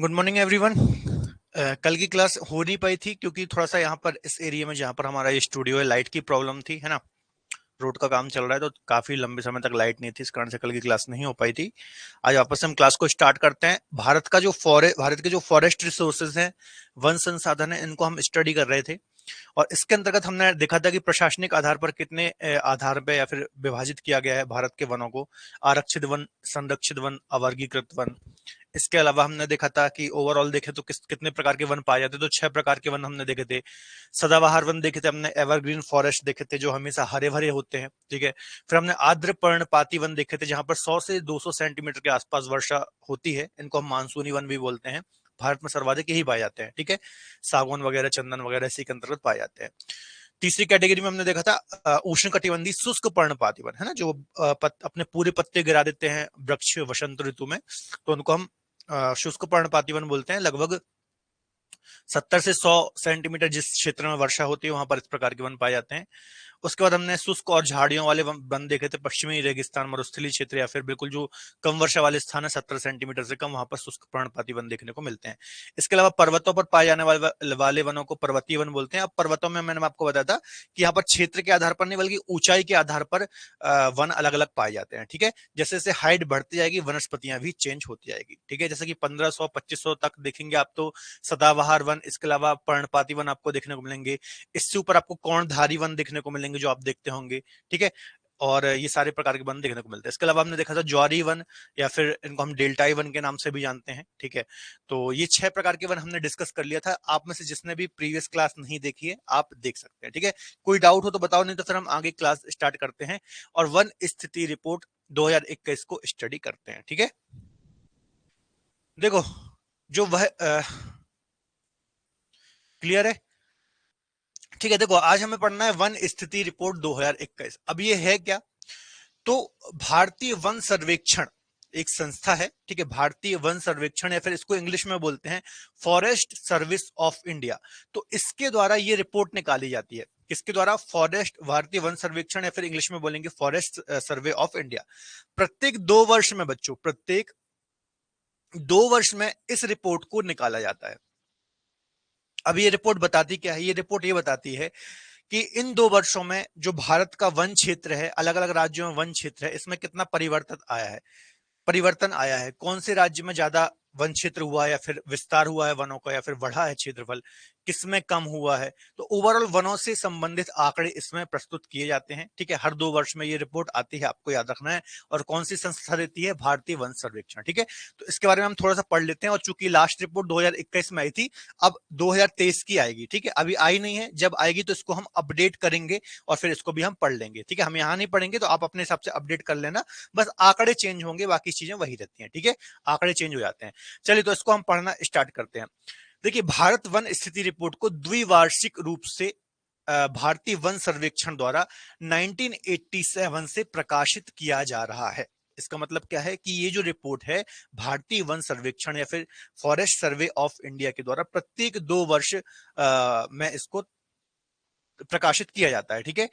Good morning everyone. कल की class हो नहीं पाई थी क्योंकि थोड़ा सा यहाँ पर इस एरिया में जहाँ पर हमारा ये स्टूडियो है लाइट की प्रॉब्लम थी, है ना। रोड का काम चल रहा है तो काफी लंबे समय तक लाइट नहीं थी, इस कारण से कल की क्लास नहीं हो पाई थी। आज वापस से हम क्लास को स्टार्ट करते हैं। भारत के जो फॉरेस्ट रिसोर्सेज हैं, वन संसाधन है, इनको हम स्टडी कर रहे थे। और इसके अंतर्गत हमने देखा था कि प्रशासनिक आधार पर कितने आधार पे या फिर विभाजित किया गया है भारत के वनों को। आरक्षित वन, संरक्षित वन, अवर्गीकृत वन। इसके अलावा हमने देखा था कि ओवरऑल देखे तो कितने प्रकार के वन पाए जाते, तो 6 प्रकार के वन हमने देखे थे। सदाबहार वन देखे थे हमने, एवरग्रीन फॉरेस्ट देखे थे जो हमेशा हरे भरे होते हैं, ठीक है। फिर हमने आर्द्र पर्णपाती वन देखे थे जहां पर 100 से 200 सेंटीमीटर के आसपास वर्षा होती है, इनको हम मानसूनी वन भी बोलते हैं। भारत में सर्वाधिक यही पाए जाते हैं, ठीक है। सागौन वगैरह, चंदन वगैरह इसी के अंतर्गत पाए जाते हैं। तीसरी कैटेगरी में हमने देखा था उष्ण कटिबंधी शुष्क पर्णपाती वन, है ना, जो अपने पूरे पत्ते गिरा देते हैं वृक्ष वसंत ऋतु में, तो उनको हम शुष्क पर्णपाती वन बोलते हैं। लगभग 70 से 100 सेंटीमीटर जिस क्षेत्र में वर्षा होती है वहां पर इस प्रकार के वन पाए जाते हैं। उसके बाद हमने शुष्क और झाड़ियों वाले वन देखे थे, पश्चिमी रेगिस्तान, मरुस्थलीय क्षेत्र या फिर बिल्कुल जो कम वर्षा वाले स्थान है, 70 सेंटीमीटर से कम, वहां पर शुष्क पर्णपाती वन देखने को मिलते हैं। इसके अलावा पर्वतों पर पाए जाने वाले वनों को पर्वतीय वन बोलते हैं। अब पर्वतों में मैंने आपको बताया था कि यहाँ पर क्षेत्र के आधार पर नहीं बल्कि ऊंचाई के आधार पर वन अलग अलग पाए जाते हैं, ठीक है। जैसे जैसे हाइट बढ़ती जाएगी वनस्पतियां भी चेंज होती जाएगी, ठीक है। जैसे कि 1500-2500 तक देखेंगे आप तो सदाबहार वन, इसके अलावा पर्णपाती वन आपको देखने को मिलेंगे। इससे ऊपर आपको कौणधारी वन देखने को मिलेंगे जो आप देखते होंगे, ठीक है। और ये सारे प्रकार के वन देखने को मिलते हैं। इसके अलावा हमने देखा था ज्वारी वन, या फिर इनको हम डेल्टाई वन के नाम से भी जानते हैं, ठीक है। तो ये 6 प्रकार के वन हमने डिस्कस कर लिया था। आप में से जिसने भी प्रीवियस क्लास नहीं देखी है आप देख सकते हैं, ठीक है। कोई डाउट हो तो बताओ, नहीं तो फिर हम आगे क्लास स्टार्ट करते हैं और वन स्थिति रिपोर्ट 2021 को स्टडी करते हैं, ठीक है। देखो, जो वह क्लियर है, ठीक है। देखो, आज हमें पढ़ना है वन स्थिति रिपोर्ट 2021। अब ये है क्या? तो भारतीय वन सर्वेक्षण एक संस्था है, ठीक है। भारतीय वन सर्वेक्षण, या फिर इसको इंग्लिश में बोलते हैं फॉरेस्ट सर्विस ऑफ इंडिया। तो इसके द्वारा ये रिपोर्ट निकाली जाती है। किसके द्वारा? फॉरेस्ट, भारतीय वन सर्वेक्षण, या फिर इंग्लिश में बोलेंगे फॉरेस्ट सर्वे ऑफ इंडिया। प्रत्येक 2 वर्ष में बच्चों, प्रत्येक 2 वर्ष में इस रिपोर्ट को निकाला जाता है। अब ये रिपोर्ट बताती क्या है? ये रिपोर्ट ये बताती है कि इन 2 वर्षों में जो भारत का वन क्षेत्र है, अलग अलग राज्यों में वन क्षेत्र है, इसमें कितना परिवर्तन आया है। कौन से राज्य में ज्यादा वन क्षेत्र हुआ है या फिर विस्तार हुआ है वनों का, या फिर बढ़ा है क्षेत्रफल, किसमें कम हुआ है। तो ओवरऑल वनों से संबंधित आंकड़े इसमें प्रस्तुत किए जाते हैं, ठीक है। हर 2 वर्ष में ये रिपोर्ट आती है, आपको याद रखना है। और कौन सी संस्था देती है? भारतीय वन सर्वेक्षण, ठीक है। तो इसके बारे में हम थोड़ा सा पढ़ लेते हैं। और चूंकि लास्ट रिपोर्ट 2021 में आई थी, अब 2023 की आएगी, ठीक है। अभी आई नहीं है, जब आएगी तो इसको हम अपडेट करेंगे और फिर इसको भी हम पढ़ लेंगे, ठीक है। हम यहाँ नहीं पढ़ेंगे तो आप अपने हिसाब से अपडेट कर लेना, बस आंकड़े चेंज होंगे, बाकी चीजें वही रहती हैं, ठीक है। आंकड़े चेंज हो जाते हैं। चलिए, तो इसको हम पढ़ना स्टार्ट करते हैं। देखिए, भारत वन स्थिति रिपोर्ट को द्विवार्षिक रूप से भारतीय वन सर्वेक्षण द्वारा 1987 से प्रकाशित किया जा रहा है। इसका मतलब क्या है कि ये जो रिपोर्ट है भारतीय वन सर्वेक्षण या फिर फॉरेस्ट सर्वे ऑफ इंडिया के द्वारा प्रत्येक 2 वर्ष में इसको प्रकाशित किया जाता है, ठीक है,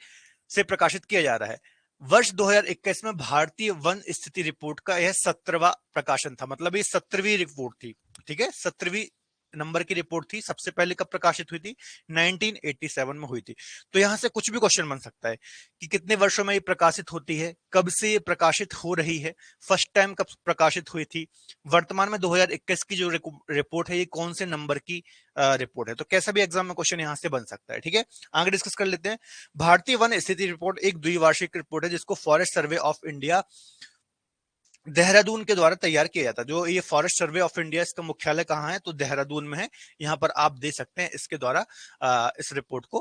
से प्रकाशित किया जा रहा है। वर्ष 2021 में भारतीय वन स्थिति रिपोर्ट का यह 17वां प्रकाशन था, मतलब ये 17वीं रिपोर्ट थी, ठीक है। 17वीं नंबर की रिपोर्ट थी। सबसे पहले कब प्रकाशित हुई थी? 1987 में हुई थी। तो यहां से कुछ भी क्वेश्चन बन सकता है कि कितने वर्षों में ये प्रकाशित होती है, कब से ये प्रकाशित हो रही है, फर्स्ट टाइम कब प्रकाशित हुई थी, वर्तमान में 2021 की जो रिपोर्ट है ये कौन से नंबर की रिपोर्ट है। तो कैसा भी एग्जाम में क्वेश्चन यहां से बन सकता है, ठीक है। आगे डिस्कस कर लेते हैं। भारतीय वन स्थिति रिपोर्ट एक द्विवार्षिक रिपोर्ट है जिसको forest survey of India Dehradun के द्वारा तैयार किया जाता है। जो ये फॉरेस्ट सर्वे ऑफ इंडिया, इसका मुख्यालय कहाँ है? तो देहरादून में है। यहाँ पर आप दे सकते हैं, इसके द्वारा इस रिपोर्ट को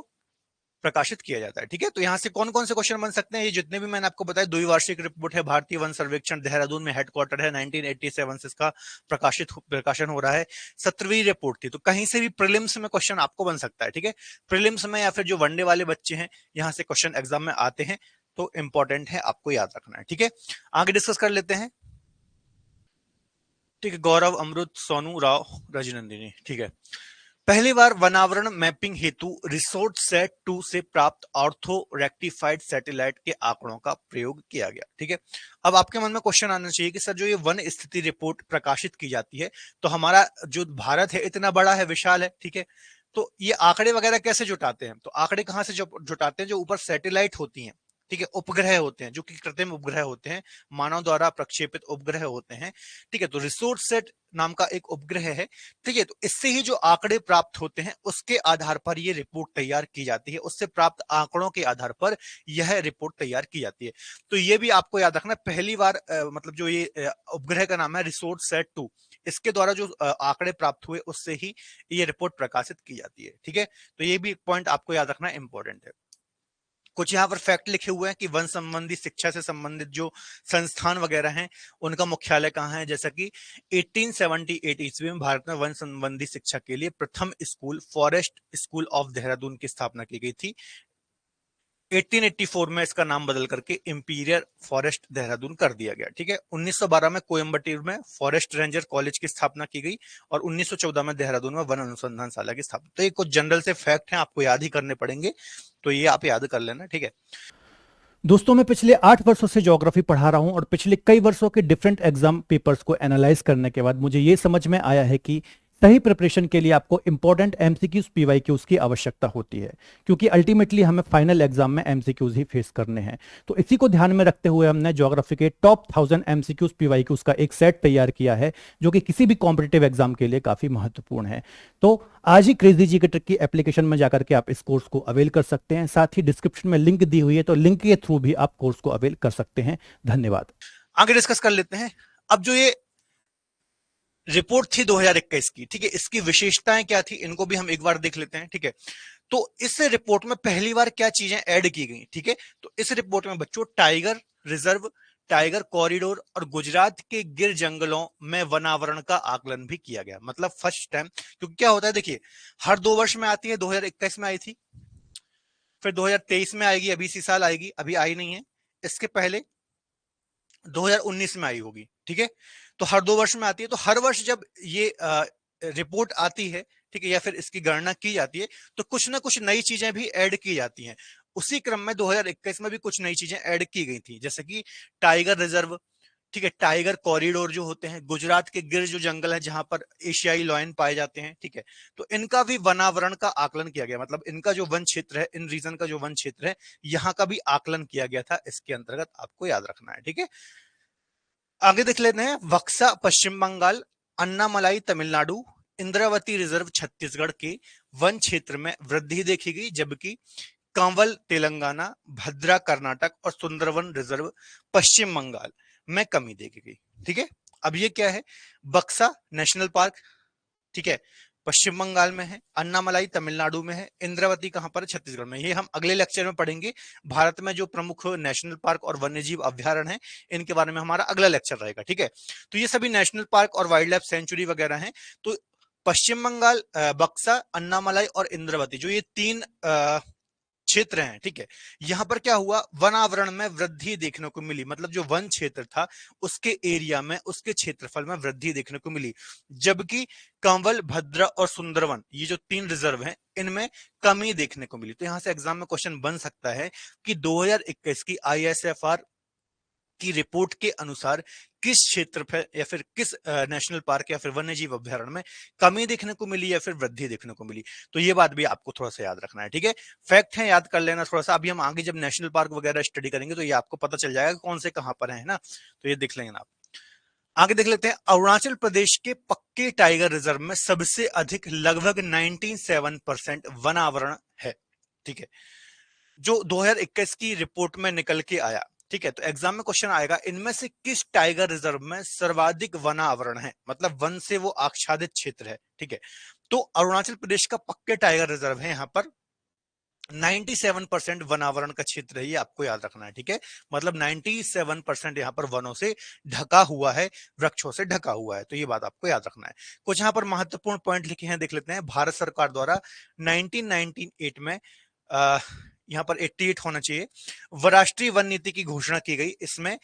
प्रकाशित किया जाता है, ठीक है। तो यहाँ से कौन कौन से क्वेश्चन बन सकते हैं? ये जितने भी मैंने आपको बताया, द्विवार्षिक रिपोर्ट है, भारतीय वन सर्वेक्षण, देहरादून में हेडक्वार्टर है, 1987 से इसका प्रकाशन हो रहा है। 17वीं रिपोर्ट थी। तो कहीं से भी प्रीलिम्स में क्वेश्चन आपको बन सकता है, ठीक है। प्रीलिम्स में या फिर जो वनडे वाले बच्चे हैं, यहाँ से क्वेश्चन एग्जाम में आते हैं, तो इंपॉर्टेंट है, आपको याद रखना है, ठीक है। आगे डिस्कस कर लेते हैं, ठीक है। गौरव, अमृत, सोनू, राव, रजनंदिनी, ठीक है। पहली बार वनावरण मैपिंग हेतु रिसोर्ट सेट 2 से प्राप्त ऑर्थो रेक्टिफाइड सैटेलाइट के आंकड़ों का प्रयोग किया गया। ठीक है, अब आपके मन में क्वेश्चन आना चाहिए कि सर जो ये वन स्थिति रिपोर्ट प्रकाशित की जाती है, तो हमारा जो भारत है इतना बड़ा है, विशाल है, ठीक है, तो ये आंकड़े वगैरह कैसे जुटाते हैं? तो आंकड़े कहां से जुटाते हैं? जो ऊपर सैटेलाइट होती हैं, ठीक है, उपग्रह होते हैं, जो कि कृत्रिम उपग्रह होते हैं, मानव द्वारा प्रक्षेपित उपग्रह होते हैं। ठीक है, तो रिसोर्ट सेट नाम का एक उपग्रह है। ठीक है, तो इससे ही जो आंकड़े प्राप्त होते हैं उसके आधार पर यह रिपोर्ट तैयार की जाती है, उससे प्राप्त आंकड़ों के आधार पर यह रिपोर्ट तैयार की जाती है। तो ये भी आपको याद रखना, पहली बार मतलब जो ये उपग्रह का नाम है रिसोर्ट सेट 2, इसके द्वारा जो आंकड़े प्राप्त हुए उससे ही ये रिपोर्ट प्रकाशित की जाती है। ठीक है, तो ये भी एक पॉइंट आपको याद रखना इंपॉर्टेंट है। कुछ यहाँ पर फैक्ट लिखे हुए हैं कि वन संबंधी शिक्षा से संबंधित जो संस्थान वगैरह हैं उनका मुख्यालय कहाँ है, जैसा कि 1878 ईस्वी में भारत में वन संबंधी शिक्षा के लिए प्रथम school forest school of Dehradun की स्थापना की गई थी। 1884 में इसका नाम बदल करके इंपीरियल फॉरेस्ट देहरादून कर दिया गया। ठीक है, 1912 में कोयंबटूर में फॉरेस्ट रेंजर कॉलेज की स्थापना की गई और 1914 में देहरादून में वन अनुसंधानशाला की स्थापना। तो ये कुछ जनरल से फैक्ट हैं, आपको याद ही करने पड़ेंगे, तो ये आप याद कर लेना। ठीक है दोस्तों, मैं पिछले 8 वर्षों से ज्योग्राफी पढ़ा रहा हूं और पिछले कई वर्षों के डिफरेंट एग्जाम पेपर्स को एनालाइज करने के बाद मुझे ये समझ में आया है कि सही प्रिपरेशन के लिए आपको इंपॉर्टेंट एमसीक्यूज पीवाईक्यूज की आवश्यकता होती है, क्योंकि अल्टीमेटली हमें फाइनल एग्जाम में एमसीक्यूज ही फेस करने हैं। तो इसी को ध्यान में रखते हुए हमने ज्योग्राफी के टॉप 1000 एमसीक्यूज पीवाईक्यूज का एक सेट तैयार किया है, जो कि किसी भी कॉम्पिटिटिव एग्जाम के लिए काफी महत्वपूर्ण है। तो आज ही क्रेजी जी के ट्रिक की एप्लीकेशन में जाकर के आप इस कोर्स को अवेल कर सकते हैं। साथ ही डिस्क्रिप्शन में लिंक दी हुई है, तो लिंक के थ्रू भी आप कोर्स को अवेल कर सकते हैं। धन्यवाद। आगे डिस्कस कर लेते हैं। अब जो ये रिपोर्ट थी 2021 की, ठीक है, इसकी विशेषताएं क्या थी इनको भी हम एक बार देख लेते हैं। ठीक है, तो इस रिपोर्ट में पहली बार क्या चीजें ऐड की गई? ठीक है, तो इस रिपोर्ट में बच्चों टाइगर रिजर्व, टाइगर कॉरिडोर और गुजरात के गिर जंगलों में वनावरण का आकलन भी किया गया। मतलब फर्स्ट टाइम, क्योंकि क्या होता है देखिए, हर 2 वर्ष में आती है, 2021 में आई थी, फिर 2023 में आएगी, अभी इसी साल आएगी, अभी आई नहीं है, इसके पहले 2019 में आई होगी। ठीक है, तो हर 2 वर्ष में आती है, तो हर वर्ष जब ये रिपोर्ट आती है, ठीक है, या फिर इसकी गणना की जाती है, तो कुछ ना कुछ नई चीजें भी ऐड की जाती हैं। उसी क्रम में 2021 में भी कुछ नई चीजें ऐड की गई थी, जैसे कि टाइगर रिजर्व, ठीक है, टाइगर कॉरिडोर जो होते हैं, गुजरात के गिर जो जंगल है जहां पर एशियाई लॉयन पाए जाते हैं, ठीक है, तो इनका भी वनावरण का आकलन किया गया। मतलब इनका जो वन क्षेत्र है, इन रीजन का जो वन क्षेत्र है, यहाँ का भी आकलन किया गया था इसके अंतर्गत, आपको याद रखना है। ठीक है, आगे देख लेते हैं। बक्सा पश्चिम बंगाल, अन्नामलाई तमिलनाडु, इंद्रावती रिजर्व छत्तीसगढ़ के वन क्षेत्र में वृद्धि देखी गई, जबकि कंवल तेलंगाना, भद्रा कर्नाटक और सुंदरवन रिजर्व पश्चिम बंगाल में कमी देखी गई। ठीक है, अब ये क्या है? बक्सा नेशनल पार्क, ठीक है, पश्चिम बंगाल में है, अन्नामलाई तमिलनाडु में है, इंद्रावती कहां पर है? छत्तीसगढ़ में। ये हम अगले लेक्चर में पढ़ेंगे। भारत में जो प्रमुख नेशनल पार्क और वन्यजीव अभ्यारण्य है, इनके बारे में हमारा अगला लेक्चर रहेगा। ठीक है, तो ये सभी नेशनल पार्क और वाइल्ड लाइफ सेंचुरी वगैरह हैं। तो पश्चिम बंगाल, बक्सा, अन्नामलाई और इंद्रावती, जो ये 3 क्षेत्र हैं, ठीक है, यहां पर क्या हुआ? वनावरण में वृद्धि देखने को मिली। मतलब जो वन क्षेत्र था उसके एरिया में, उसके क्षेत्रफल में वृद्धि देखने को मिली, जबकि कंवल, भद्रा और सुंदरवन, ये जो 3 रिजर्व हैं, इनमें कमी देखने को मिली। तो यहां से एग्जाम में क्वेश्चन बन सकता है कि 2021 की आईएसएफआर की रिपोर्ट के अनुसार किस क्षेत्र पर या फिर किस नेशनल पार्क या फिर वन्यजीव अभ्यारण्य में कमी देखने को मिली या फिर वृद्धि देखने को मिली। तो ये बात भी आपको थोड़ा सा याद रखना है। ठीक है, फैक्ट है, याद कर लेना थोड़ा सा। अभी हम आगे जब नेशनल पार्क वगैरह स्टडी करेंगे तो ये आपको पता चल जाएगा कौन से कहां पर है ना, तो ये देख लेंगे ना आप। आगे देख लेते हैं। अरुणाचल प्रदेश के पक्के टाइगर रिजर्व में सबसे अधिक लगभग 97% वनावरण है। ठीक है, जो 2021 की रिपोर्ट में निकल के आया। ठीक है, तो एग्जाम में क्वेश्चन आएगा, इनमें से किस टाइगर रिजर्व में सर्वाधिक वन आवरण है? मतलब वन से वो आच्छादित क्षेत्र है। ठीक है, तो अरुणाचल प्रदेश का पक्के टाइगर रिजर्व है, यहाँ पर 97% वनावरण का क्षेत्र है, ये आपको याद रखना है। ठीक है, मतलब 97% यहाँ पर वनों से ढका हुआ है, वृक्षों से ढका हुआ है, तो ये बात आपको याद रखना है। कुछ यहाँ पर महत्वपूर्ण पॉइंट लिखे हैं, देख लेते हैं। भारत सरकार द्वारा 1998 में यहाँ पर 88 होना चाहिए, राष्ट्रीय वन नीति की घोषणा की गई। इसमें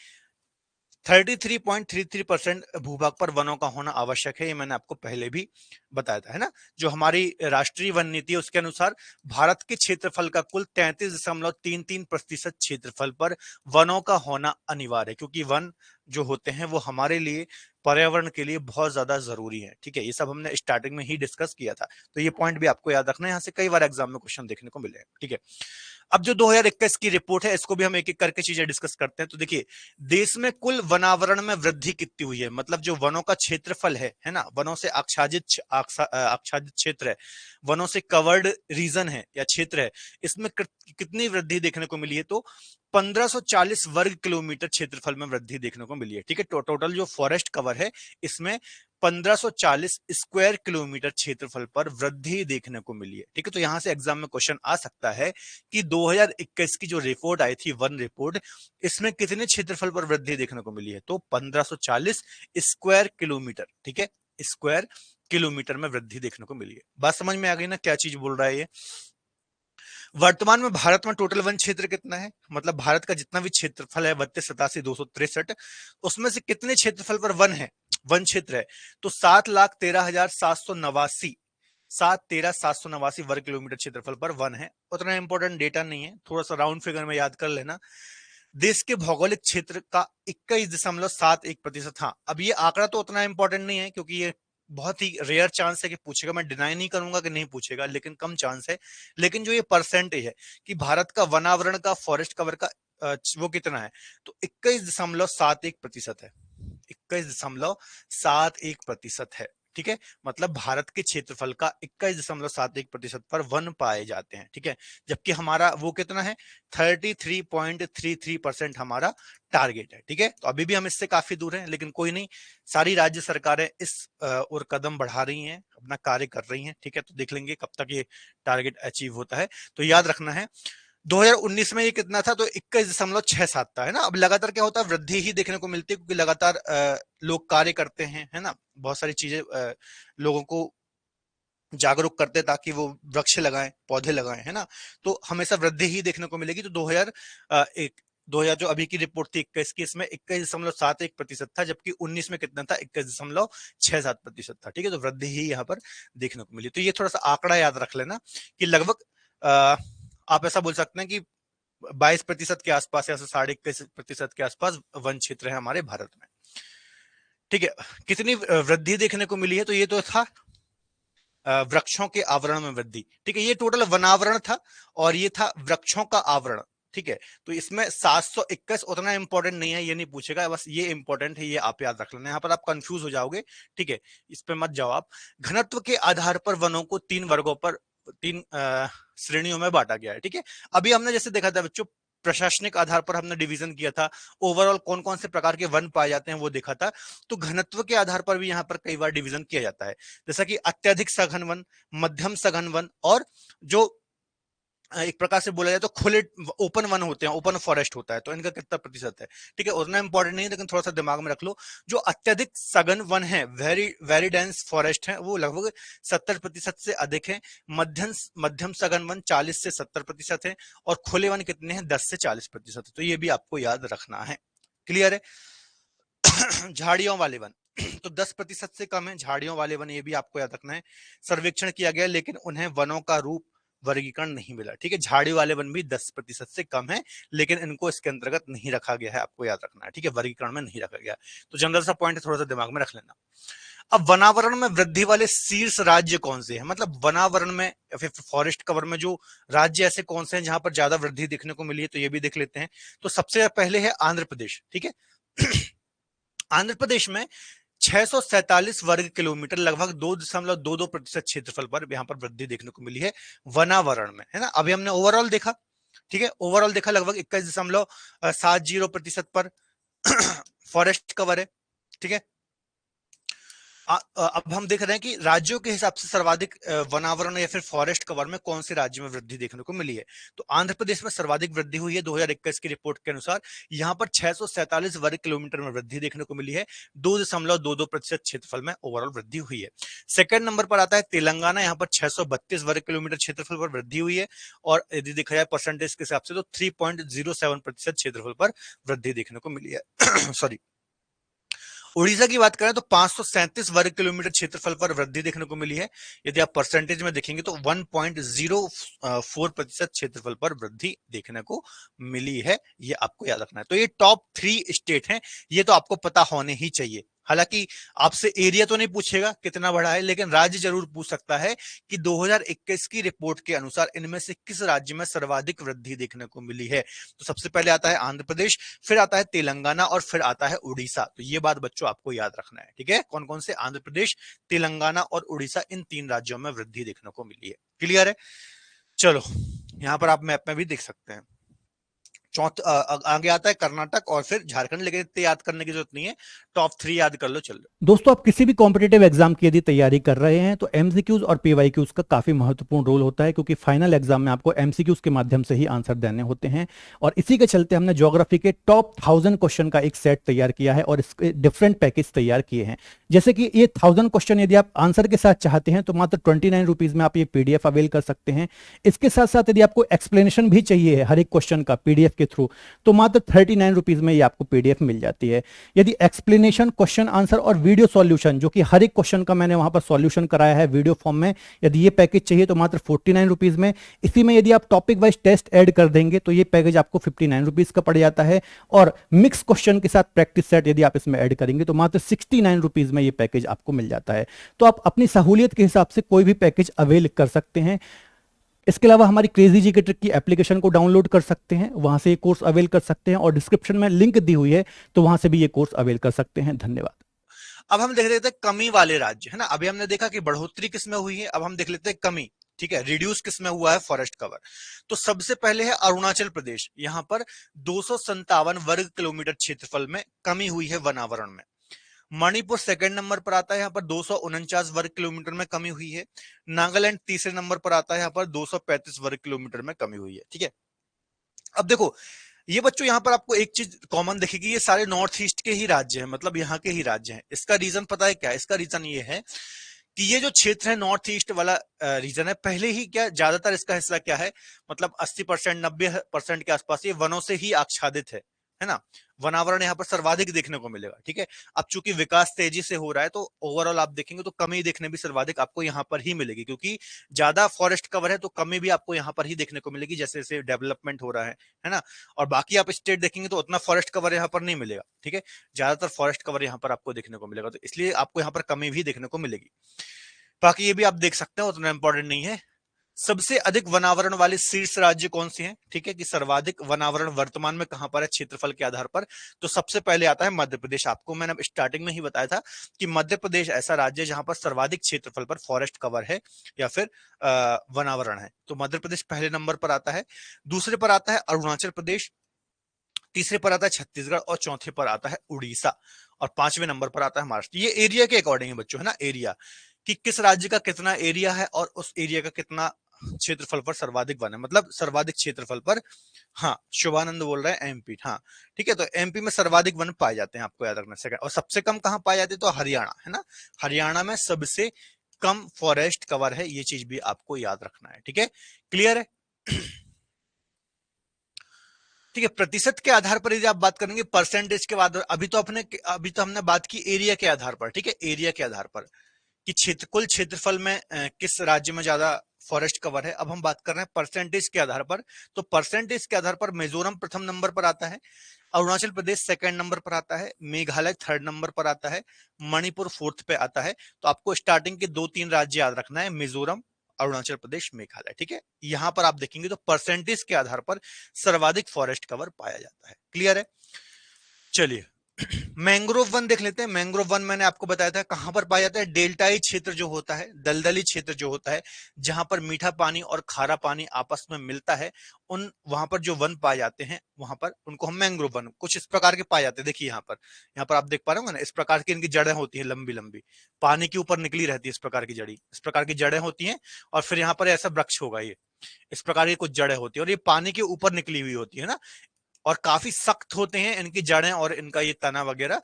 33.33% भूभाग पर वनों का होना आवश्यक है, ये मैंने आपको पहले भी बताया था, है ना। जो हमारी राष्ट्रीय वन नीति है उसके अनुसार भारत के क्षेत्रफल का कुल 33.33% क्षेत्रफल पर वनों का होना अनिवार्य है, क्योंकि वन जो होते हैं वो हमारे लिए, पर्यावरण के लिए बहुत ज्यादा जरूरी है। ठीक है, ये सब हमने स्टार्टिंग में ही डिस्कस किया था, तो ये पॉइंट भी आपको याद रखना है, यहाँ से कई बार एग्जाम में क्वेश्चन देखने को मिले। ठीक है, अब जो 2021 की रिपोर्ट है इसको भी हम एक एक करके चीजें डिस्कस करते हैं। तो देखिए, देश में कुल वनावरण में वृद्धि कितनी हुई है, मतलब जो वनों का क्षेत्रफल है ना, वनों से आच्छादित क्षेत्र है, वनों से कवर्ड रीजन है या क्षेत्र है, इसमें कितनी वृद्धि देखने को मिली है, तो 1540 वर्ग किलोमीटर क्षेत्रफल में वृद्धि देखने को मिली है। ठीक है, टोटल जो फॉरेस्ट कवर है इसमें 1540 स्क्वायर किलोमीटर क्षेत्रफल पर वृद्धि देखने को मिली है। ठीक है, तो यहां से एग्जाम में क्वेश्चन आ सकता है कि 2021 की जो रिपोर्ट आई थी, वन रिपोर्ट, इसमें कितने क्षेत्रफल पर वृद्धि देखने को मिली है, तो 1540 स्क्वायर किलोमीटर। ठीक है, स्क्वायर किलोमीटर में वृद्धि देखने को मिली है। बात समझ में आ गई ना, क्या चीज बोल रहा है ये। वर्तमान में भारत में टोटल वन क्षेत्र कितना है, मतलब भारत का जितना भी क्षेत्रफल है 32,87,263, उसमें से कितने क्षेत्रफल पर वन है, वन क्षेत्र है, तो 7,13,789, 7,13,789 वर्ग किलोमीटर क्षेत्रफल पर वन है। उतना इंपॉर्टेंट डेटा नहीं है, थोड़ा सा राउंड फिगर में याद कर लेना। देश के भौगोलिक क्षेत्र का 21.71%। हाँ, अब ये आंकड़ा तो उतना इंपॉर्टेंट नहीं है, क्योंकि ये बहुत ही रेयर चांस है कि पूछेगा, मैं डिनाई नहीं करूंगा कि नहीं पूछेगा, लेकिन कम चांस है। लेकिन जो ये परसेंटेज है कि भारत का वनावरण का, फॉरेस्ट कवर का वो कितना है, तो 21.71% है, 21.71% है। ठीक है, मतलब भारत के क्षेत्रफल का 21.71% पर वन पाए जाते हैं। ठीक है, जबकि हमारा वो कितना है, 33.33% हमारा टारगेट है। ठीक है, तो अभी भी हम इससे काफी दूर हैं, लेकिन कोई नहीं, सारी राज्य सरकारें इस और कदम बढ़ा रही हैं, अपना कार्य कर रही हैं। ठीक है, तो देख लेंगे कब तक ये टारगेट अचीव होता है। तो याद रखना है 2019 में ये कितना था, तो 21.67 था, है ना। अब लगातार क्या होता है, वृद्धि ही देखने को मिलती है, क्योंकि लगातार लोग कार्य करते हैं, है ना, बहुत सारी चीजें लोगों को जागरूक करते हैं ताकि वो वृक्ष लगाएं, पौधे लगाएं, है ना। तो हमेशा वृद्धि ही देखने को मिलेगी। तो 2000 जो अभी की रिपोर्ट थी 21 की, इसमें 21.71% था, जबकि 19 में कितना था, 21.67% था। ठीक है, तो वृद्धि ही यहाँ पर देखने को मिली। तो ये थोड़ा सा आंकड़ा याद रख लेना कि लगभग आप ऐसा बोल सकते हैं कि 22% के आसपास या 21.5% के आसपास वन क्षेत्र है हमारे भारत में। ठीक है, कितनी वृद्धि देखने को मिली है, तो ये तो था वृक्षों के आवरण में वृद्धि। ठीक है, ये टोटल वनावरण था और ये था वृक्षों का आवरण। ठीक है, तो इसमें 721 उतना इंपॉर्टेंट नहीं है, ये नहीं पूछेगा, बस ये इंपॉर्टेंट है, ये आप याद रख लेना, यहाँ पर आप कंफ्यूज हो जाओगे। ठीक है, इस पे मत जाओ आप। घनत्व के आधार पर वनों को 3 वर्गों पर, 3 श्रेणियों में बांटा गया है। ठीक है, अभी हमने जैसे देखा था बच्चों, प्रशासनिक आधार पर हमने डिवीजन किया था, ओवरऑल कौन कौन से प्रकार के वन पाए जाते हैं वो देखा था। तो घनत्व के आधार पर भी यहाँ पर कई बार डिवीजन किया जाता है, जैसा कि अत्यधिक सघन वन, मध्यम सघन वन, और जो एक प्रकार से बोला जाए तो खुले ओपन वन होते हैं, ओपन फॉरेस्ट होता है। तो इनका कितना प्रतिशत है, ठीक है, उतना इंपॉर्टेंट नहीं है, लेकिन थोड़ा सा दिमाग में रख लो। जो अत्यधिक सघन वन है, वेरी वेरी डेंस फॉरेस्ट है, वो लगभग 70% से अधिक है। मध्यम सघन वन 40 से 70% है, और खुले वन कितने हैं, 10 से 40% है। तो ये भी आपको याद रखना है। क्लियर है। झाड़ियों वाले वन तो 10% से कम है, झाड़ियों वाले वन, ये भी आपको याद रखना है। सर्वेक्षण किया गया लेकिन उन्हें वनों का रूप वर्गीकरण नहीं मिला। ठीक है, झाड़ी वाले वन भी 10% से कम है, लेकिन इनको इसके अंतर्गत नहीं रखा गया है, आपको याद रखना है। ठीक है, वर्गीकरण में नहीं रखा गया। तो जनरल सा पॉइंट है, थोड़ा सा दिमाग में रख लेना। अब वनावरण में वृद्धि वाले शीर्ष राज्य कौन से हैं, मतलब वनावरण में या फिर फॉरेस्ट कवर में जो राज्य ऐसे कौन से हैं जहां पर ज्यादा वृद्धि देखने को मिली है, तो ये भी देख लेते हैं। तो सबसे पहले है आंध्र प्रदेश। ठीक है, आंध्र प्रदेश में 647 वर्ग किलोमीटर, लगभग 2.22% क्षेत्रफल पर यहां पर वृद्धि देखने को मिली है वनावरण में, है ना। अभी हमने ओवरऑल देखा, ठीक है, ओवरऑल देखा लगभग 21.70% पर फॉरेस्ट कवर है। ठीक है, अब हम देख रहे हैं कि राज्यों के हिसाब से सर्वाधिक वनावरण या फिर फॉरेस्ट कवर में कौन से राज्य में वृद्धि देखने को मिली है। तो आंध्र प्रदेश में सर्वाधिक वृद्धि हुई है 2021 की रिपोर्ट के अनुसार। यहां पर 647 वर्ग किलोमीटर में वृद्धि देखने को मिली है, 2.22% क्षेत्रफल में ओवरऑल वृद्धि हुई है। सेकंड नंबर पर आता है तेलंगाना, यहाँ पर 632 वर्ग किलोमीटर क्षेत्रफल पर वृद्धि हुई है, और यदि देखा जाए परसेंटेज के हिसाब से तो 3.07% क्षेत्रफल पर वृद्धि देखने को मिली है। सॉरी। उड़ीसा की बात करें तो 537 वर्ग किलोमीटर क्षेत्रफल पर वृद्धि देखने को मिली है। यदि आप परसेंटेज में देखेंगे तो 1.04% क्षेत्रफल पर वृद्धि देखने को मिली है। ये आपको याद रखना है। तो ये टॉप 3 स्टेट हैं, ये तो आपको पता होने ही चाहिए। हालांकि आपसे एरिया तो नहीं पूछेगा कितना बड़ा है, लेकिन राज्य जरूर पूछ सकता है कि 2021 की रिपोर्ट के अनुसार इनमें से किस राज्य में सर्वाधिक वृद्धि देखने को मिली है। तो सबसे पहले आता है आंध्र प्रदेश, फिर आता है तेलंगाना और फिर आता है उड़ीसा। तो ये बात बच्चों आपको याद रखना है, ठीक है। कौन कौन से? आंध्र प्रदेश, तेलंगाना और उड़ीसा, इन 3 राज्यों में वृद्धि देखने को मिली है। क्लियर है? चलो, यहां पर आप मैप में भी देख सकते हैं। आगे आता है कर्नाटक और फिर झारखंड, लेकिन इतने याद करने की जरूरत नहीं है, टॉप 3 याद कर लो, चल लो। दोस्तों आप किसी भी कॉम्पिटेटिव एग्जाम की यदि तैयारी कर रहे हैं तो एमसीक्यूज और पीवाईक्यूज का काफी महत्वपूर्ण रोल होता है, क्योंकि फाइनल एग्जाम में आपको एमसीक्यूज के माध्यम से ही आंसर देने होते हैं। और इसी के चलते हमने ज्योग्राफी के टॉप 1000 क्वेश्चन का एक सेट तैयार किया है और इसके डिफरेंट पैकेज तैयार किए हैं। जैसे कि ये 1000 क्वेश्चन यदि आप आंसर के साथ चाहते हैं तो मात्र 29 रुपीज में आप ये पीडीएफ अवेल कर सकते हैं। इसके साथ साथ यदि आपको एक्सप्लेनेशन भी चाहिए है हर एक क्वेश्चन का पीडीएफ के थ्रू, तो मात्र 39 रुपीज में ये आपको पीडीएफ मिल जाती है। यदि एक्सप्लेनेशन, क्वेश्चन आंसर और वीडियो सॉल्यूशन, जो कि हर एक क्वेश्चन का मैंने वहां पर सॉल्यूशन कराया है वीडियो फॉर्म में, यदि ये पैकेज चाहिए तो मात्र 49 रुपीज में। इसी में यदि आप टॉपिक वाइज टेस्ट ऐड कर देंगे तो ये पैकेज आपको 59 रुपीज का पड़ जाता है। और मिक्स क्वेश्चन के साथ प्रैक्टिस सेट यदि आप इसमें ऐड करेंगे तो मात्र 69 रुपीज में ये पैकेज आपको मिल जाता है। तो आप अपनी सहूलियत के हिसाब से कोई भी पैकेज अवेल कर सकते हैं। इसके अलावा हमारी क्रेजी जी के ट्रिक की एप्लीकेशन को डाउनलोड कर सकते हैं, वहां से ये कोर्स अवेल कर सकते हैं और डिस्क्रिप्शन में लिंक दी हुई है तो वहां से भी ये कोर्स अवेल कर सकते हैं। धन्यवाद। अब हम देख लेते हैं कमी वाले राज्य, है ना। अभी हमने देखा कि बढ़ोतरी किसमें हुई है, अब हम देख लेते हैं कमी। ठीक है, रिड्यूस किसमें हुआ है? Forest cover. तो सबसे पहले है अरुणाचल प्रदेश, यहां पर 257 वर्ग किलोमीटर क्षेत्रफल में कमी हुई है वनावरण में। मणिपुर सेकंड नंबर पर आता है, यहाँ पर 249 वर्ग किलोमीटर में कमी हुई है। नागालैंड तीसरे नंबर पर आता है, यहाँ पर 235 वर्ग किलोमीटर में कमी हुई है। ठीक है, अब देखो ये बच्चों यहाँ पर आपको एक चीज कॉमन दिखेगी, ये सारे नॉर्थ ईस्ट के ही राज्य हैं, मतलब यहाँ के ही राज्य हैं। इसका रीजन पता है क्या है? इसका रीजन ये है कि ये जो क्षेत्र है नॉर्थ ईस्ट वाला रीजन है, पहले ही क्या ज्यादातर इसका हिस्सा क्या है, मतलब 80% 90% के आसपास ये वनों से ही आच्छादित है ना। वनावरण यहाँ पर सर्वाधिक देखने को मिलेगा। ठीक है, अब चूंकि विकास तेजी से हो रहा है तो ओवरऑल आप देखेंगे तो कमी देखने भी सर्वाधिक आपको यहाँ पर ही मिलेगी, क्योंकि ज्यादा फॉरेस्ट कवर है तो कमी भी आपको यहाँ पर ही देखने को मिलेगी, जैसे जैसे डेवलपमेंट हो रहा है ना। और बाकी आप स्टेट देखेंगे तो उतना फॉरेस्ट कवर यहाँ पर नहीं मिलेगा। ठीक है, ज्यादातर फॉरेस्ट कवर यहाँ पर आपको देखने को मिलेगा, तो इसलिए आपको यहाँ पर कमी भी देखने को मिलेगी। बाकी ये भी आप देख सकते हैं, उतना इंपॉर्टेंट नहीं है। सबसे अधिक वनावरण वाले शीर्ष राज्य कौन से हैं? ठीक है, कि सर्वाधिक वनावरण वर्तमान में कहां पर है क्षेत्रफल के आधार पर, तो सबसे पहले आता है मध्य प्रदेश। आपको मैंने स्टार्टिंग में ही बताया था कि मध्य प्रदेश ऐसा राज्य है जहां पर सर्वाधिक क्षेत्रफल पर फॉरेस्ट कवर है या फिर वनावरण है। तो मध्य प्रदेश पहले नंबर पर आता है। दूसरे पर आता है अरुणाचल प्रदेश, तीसरे पर आता है छत्तीसगढ़ और चौथे पर आता है उड़ीसा और पांचवें नंबर पर आता है महाराष्ट्र। ये एरिया के अकॉर्डिंग है बच्चों, है ना, एरिया कि किस राज्य का कितना एरिया है और उस एरिया का कितना क्षेत्रफल पर सर्वाधिक वन है, मतलब सर्वाधिक क्षेत्रफल पर। हाँ, शुभानंद बोल रहे हैं एमपी। हाँ ठीक है, तो एमपी में सर्वाधिक वन पाए जाते हैं, आपको याद रखना। सेकंड और सबसे कम कहां पाए जाते हैं? तो हरियाणा, है ना। हरियाणा में सबसे कम फॉरेस्ट कवर है, ये चीज भी आपको याद रखना है। ठीक है, क्लियर है? ठीक है, प्रतिशत के आधार पर यदि आप बात करेंगे, परसेंटेज के बाद, अभी तो हमने बात की एरिया के आधार पर। ठीक है, एरिया के आधार पर कि कुल क्षेत्रफल में किस राज्य में ज्यादा फॉरेस्ट कवर है। अब हम बात कर रहे हैं परसेंटेज के आधार पर। तो परसेंटेज के आधार पर मिजोरम प्रथम नंबर पर आता है, अरुणाचल प्रदेश सेकंड नंबर पर आता है, मेघालय थर्ड नंबर पर आता है, मणिपुर फोर्थ पे आता है। तो आपको स्टार्टिंग के 2-3 राज्य याद रखना है, मिजोरम, अरुणाचल प्रदेश, मेघालय। ठीक है, यहां पर आप देखेंगे तो परसेंटेज के आधार पर सर्वाधिक फॉरेस्ट कवर पाया जाता है। क्लियर है? चलिए, मैंग्रोव वन देख लेते हैं। मैंग्रोव वन मैंने आपको बताया था कहां पर पाया जाता है। डेल्टाई क्षेत्र जो होता है, दलदली क्षेत्र जो होता है, जहां पर मीठा पानी और खारा पानी आपस में मिलता है, उन वहां पर जो वन पाए जाते हैं, वहां पर उनको हम मैंग्रोव वन कुछ इस प्रकार के पाए जाते हैं। देखिए यहाँ पर आप देख पा रहे हो ना, इस प्रकार की इनकी जड़ें होती है, लंबी लंबी, पानी के ऊपर निकली रहती है इस प्रकार की जड़ी, इस प्रकार की जड़ें होती हैं। और फिर यहाँ पर ऐसा वृक्ष होगा, ये इस प्रकार की कुछ जड़ें होती है और ये पानी के ऊपर निकली हुई होती है ना, और काफी सख्त होते हैं इनकी जड़ें और इनका ये तना वगैरह।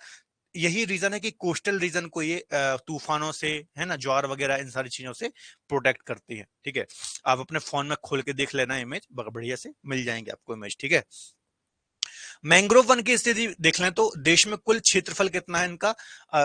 यही रीजन है कि कोस्टल रीजन को ये तूफानों से, है ना, ज्वार वगैरह इन सारी चीजों से प्रोटेक्ट करती है। ठीक है, आप अपने फोन में खोल के देख लेना, इमेज बढ़िया से मिल जाएंगे आपको इमेज। ठीक है, मैंग्रोव वन की स्थिति देख लें तो देश में कुल क्षेत्रफल कितना है इनका,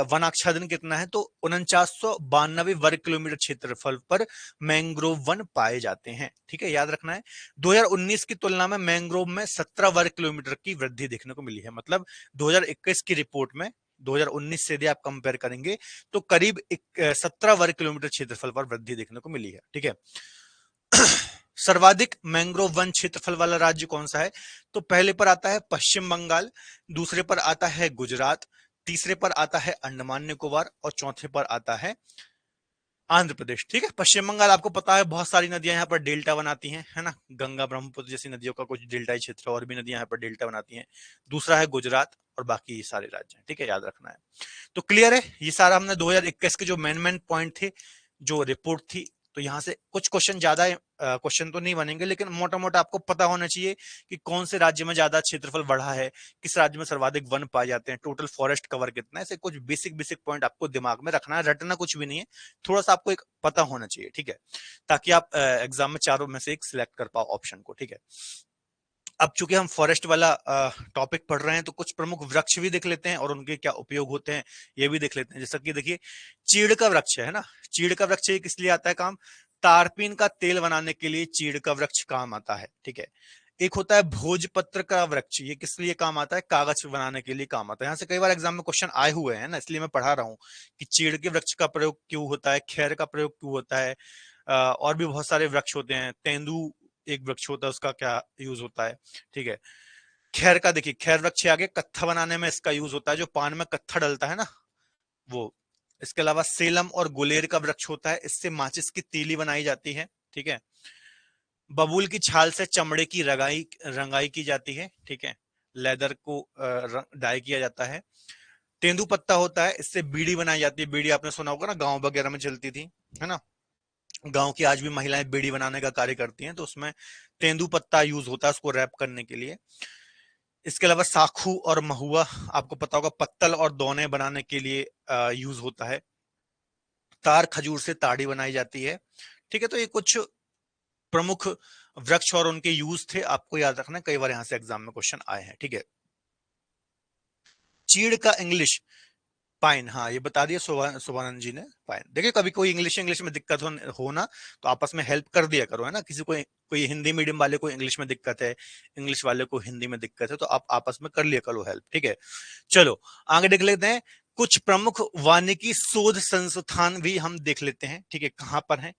वनाच्छादन कितना है, तो 4992 वर्ग किलोमीटर क्षेत्रफल पर मैंग्रोव वन पाए जाते हैं। ठीक है, याद रखना है। 2019 की तुलना में मैंग्रोव में 17 वर्ग किलोमीटर की वृद्धि देखने को मिली है। मतलब 2021 की रिपोर्ट में 2019 से यदि आप कंपेयर करेंगे तो करीब 17 वर्ग किलोमीटर क्षेत्रफल पर वृद्धि देखने को मिली है। ठीक है। सर्वाधिक मैंग्रोव वन क्षेत्रफल वाला राज्य कौन सा है? तो पहले पर आता है पश्चिम बंगाल, दूसरे पर आता है गुजरात, तीसरे पर आता है अंडमान निकोबार और चौथे पर आता है आंध्र प्रदेश। ठीक है, पश्चिम बंगाल आपको पता है बहुत सारी नदियां यहाँ पर डेल्टा बनाती हैं, है ना, गंगा ब्रह्मपुत्र जैसी नदियों का कुछ डेल्टाई क्षेत्र और भी नदियां यहाँ पर डेल्टा बनाती हैं। दूसरा है गुजरात और बाकी ये सारे राज्य हैं। ठीक है, याद रखना है। तो क्लियर है, ये सारा हमने 2021 के जो मेन पॉइंट थे, जो रिपोर्ट थी, तो यहां से कुछ क्वेश्चन ज्यादा क्वेश्चन तो नहीं बनेंगे, लेकिन मोटा मोटा आपको पता होना चाहिए कि कौन से राज्य में ज्यादा क्षेत्रफल बढ़ा है, किस राज्य में सर्वाधिक वन पाए जाते हैं, टोटल फॉरेस्ट कवर कितना है, ऐसे कुछ बेसिक बेसिक पॉइंट आपको दिमाग में रखना है, रटना कुछ भी नहीं है, थोड़ा सा आपको एक पता होना चाहिए। ठीक है, ताकि आप एग्जाम में चारों में से एक सिलेक्ट कर पाओ ऑप्शन को। ठीक है, अब चूंकि हम फॉरेस्ट वाला टॉपिक पढ़ रहे हैं तो कुछ प्रमुख वृक्ष भी देख लेते हैं और उनके क्या उपयोग होते हैं ये भी देख लेते हैं। जैसा कि देखिए, चीड़ का वृक्ष है ना, चीड़ का वृक्ष ये किस लिए आता है काम? तारपीन का तेल बनाने के लिए चीड़ का वृक्ष काम आता है। ठीक है, एक होता है भोजपत्र का वृक्ष, ये किस लिए काम आता है? कागज बनाने के लिए काम आता है। यहाँ से कई बार एग्जाम में क्वेश्चन आए हुए हैं ना, इसलिए मैं पढ़ा रहा हूँ कि चीड़ के वृक्ष का प्रयोग क्यों होता है, खैर का प्रयोग क्यों होता है, और भी बहुत सारे वृक्ष होते हैं, तेंदू एक वृक्ष होता है, उसका क्या यूज होता है। ठीक है, खैर का देखिए, खैर वृक्ष आगे कत्था बनाने में इसका यूज होता है, जो पान में कत्था डलता है ना वो। इसके अलावा सेलम और गुलेर का वृक्ष होता है, इससे माचिस की तीली बनाई जाती है। ठीक है, बबूल की छाल से चमड़े की रंगाई की जाती है। ठीक है, लेदर को डाई किया जाता है। तेंदू पत्ता होता है, इससे बीड़ी बनाई जाती है। बीड़ी आपने सुना होगा ना, गांव वगैरह में चलती थी, है ना, गांव की आज भी महिलाएं बीड़ी बनाने का कार्य करती हैं, तो उसमें तेंदू पत्ता यूज होता है उसको रैप करने के लिए। इसके अलावा साखू और महुआ आपको पता होगा पत्तल और दोने बनाने के लिए यूज होता है। तार खजूर से ताड़ी बनाई जाती है। ठीक है, तो ये कुछ प्रमुख वृक्ष और उनके यूज थे, आपको याद रखना है, कई बार यहां से एग्जाम में क्वेश्चन आए हैं। ठीक है, चीड़ का इंग्लिश पाइन, हाँ ये बता दिया सुभानंद जी ने, पाइन। देखिए, कभी कोई इंग्लिश में दिक्कत हो ना, तो आपस में हेल्प कर दिया करो, है ना, किसी को कोई हिंदी मीडियम वाले को इंग्लिश में दिक्कत है, इंग्लिश वाले को हिंदी में दिक्कत है, तो आप आपस में कर लिया करो हेल्प। ठीक है, चलो आगे देख लेते हैं। कुछ प्रमुख वानिकी शोध संस्थान भी हम देख लेते हैं। ठीक है, कहां पर है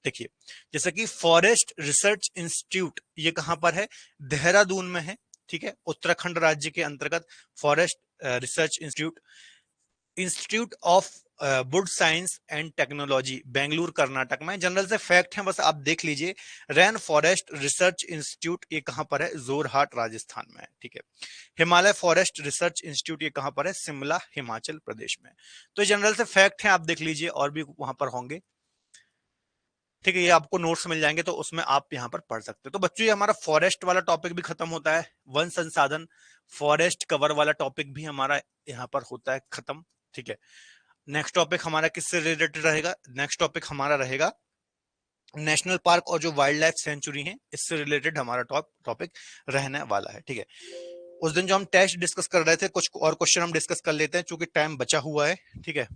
देखिए, जैसे कि फॉरेस्ट रिसर्च इंस्टीट्यूट, ये कहां पर है? देहरादून में है। ठीक है, उत्तराखंड राज्य के अंतर्गत forest research institute, institute of would science and technology, Bengaluru Karnataka में। जनरल से फैक्ट है, बस आप देख लीजिए। रैन फॉरेस्ट रिसर्च इंस्टीट्यूट ये कहां पर है? जोरहाट राजस्थान में है। ठीक है, हिमालय फॉरेस्ट रिसर्च इंस्टीट्यूट ये कहां पर है? शिमला हिमाचल प्रदेश में। तो ये जनरल से फैक्ट है, आप देख लीजिए, और भी वहां पर होंगे। ठीक है, ये आपको नोट्स मिल जाएंगे तो उसमें आप यहाँ पर पढ़ सकते हो। तो बच्चों, ये हमारा फॉरेस्ट वाला टॉपिक भी खत्म होता है, वन संसाधन फॉरेस्ट कवर वाला टॉपिक भी हमारा यहाँ पर होता है खत्म। ठीक है, नेक्स्ट टॉपिक हमारा किससे रिलेटेड रहेगा? नेक्स्ट टॉपिक हमारा रहेगा नेशनल पार्क और जो वाइल्ड लाइफ सेंचुरी है, इससे रिलेटेड हमारा टॉपिक रहने वाला है। ठीक है, उस दिन जो हम टेस्ट डिस्कस कर रहे थे, कुछ और क्वेश्चन हम डिस्कस कर लेते हैं, चूंकि टाइम बचा हुआ है। ठीक है,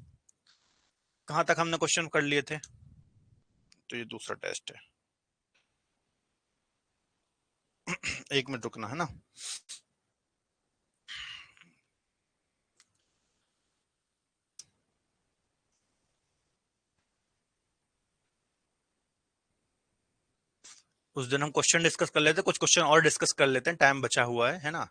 कहां तक हमने क्वेश्चन कर लिए थे? तो ये दूसरा टेस्ट है, एक मिनट रुकना, है ना। उस दिन हम क्वेश्चन डिस्कस कर लेते हैं, कुछ क्वेश्चन और डिस्कस कर लेते हैं, टाइम बचा हुआ है ना।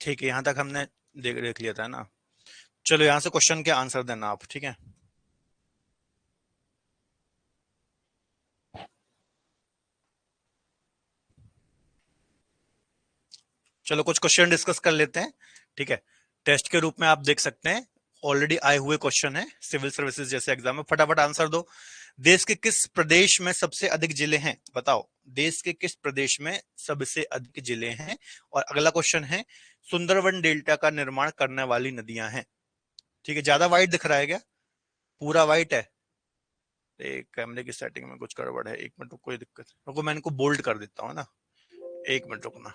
ठीक है, यहां तक हमने देख लिया था ना। चलो यहां से क्वेश्चन के आंसर देना आप। ठीक है, चलो कुछ क्वेश्चन डिस्कस कर लेते हैं। ठीक है, टेस्ट के रूप में आप देख सकते हैं, ऑलरेडी आए हुए क्वेश्चन है सिविल सर्विसेज जैसे एग्जाम में। फटाफट आंसर दो। देश के किस प्रदेश में सबसे अधिक जिले हैं? बताओ, देश के किस प्रदेश में सबसे अधिक जिले हैं? और अगला क्वेश्चन है, सुंदरवन डेल्टा का निर्माण करने वाली नदियां हैं। ठीक है, ज्यादा वाइट दिख रहा है क्या? पूरा वाइट है? एक कैमरे की सेटिंग में कुछ गड़बड़ है, 1 मिनट रुको, कोई दिक्कत रुको, मैं इनको बोल्ड कर देता हूँ ना, 1 मिनट रुकना,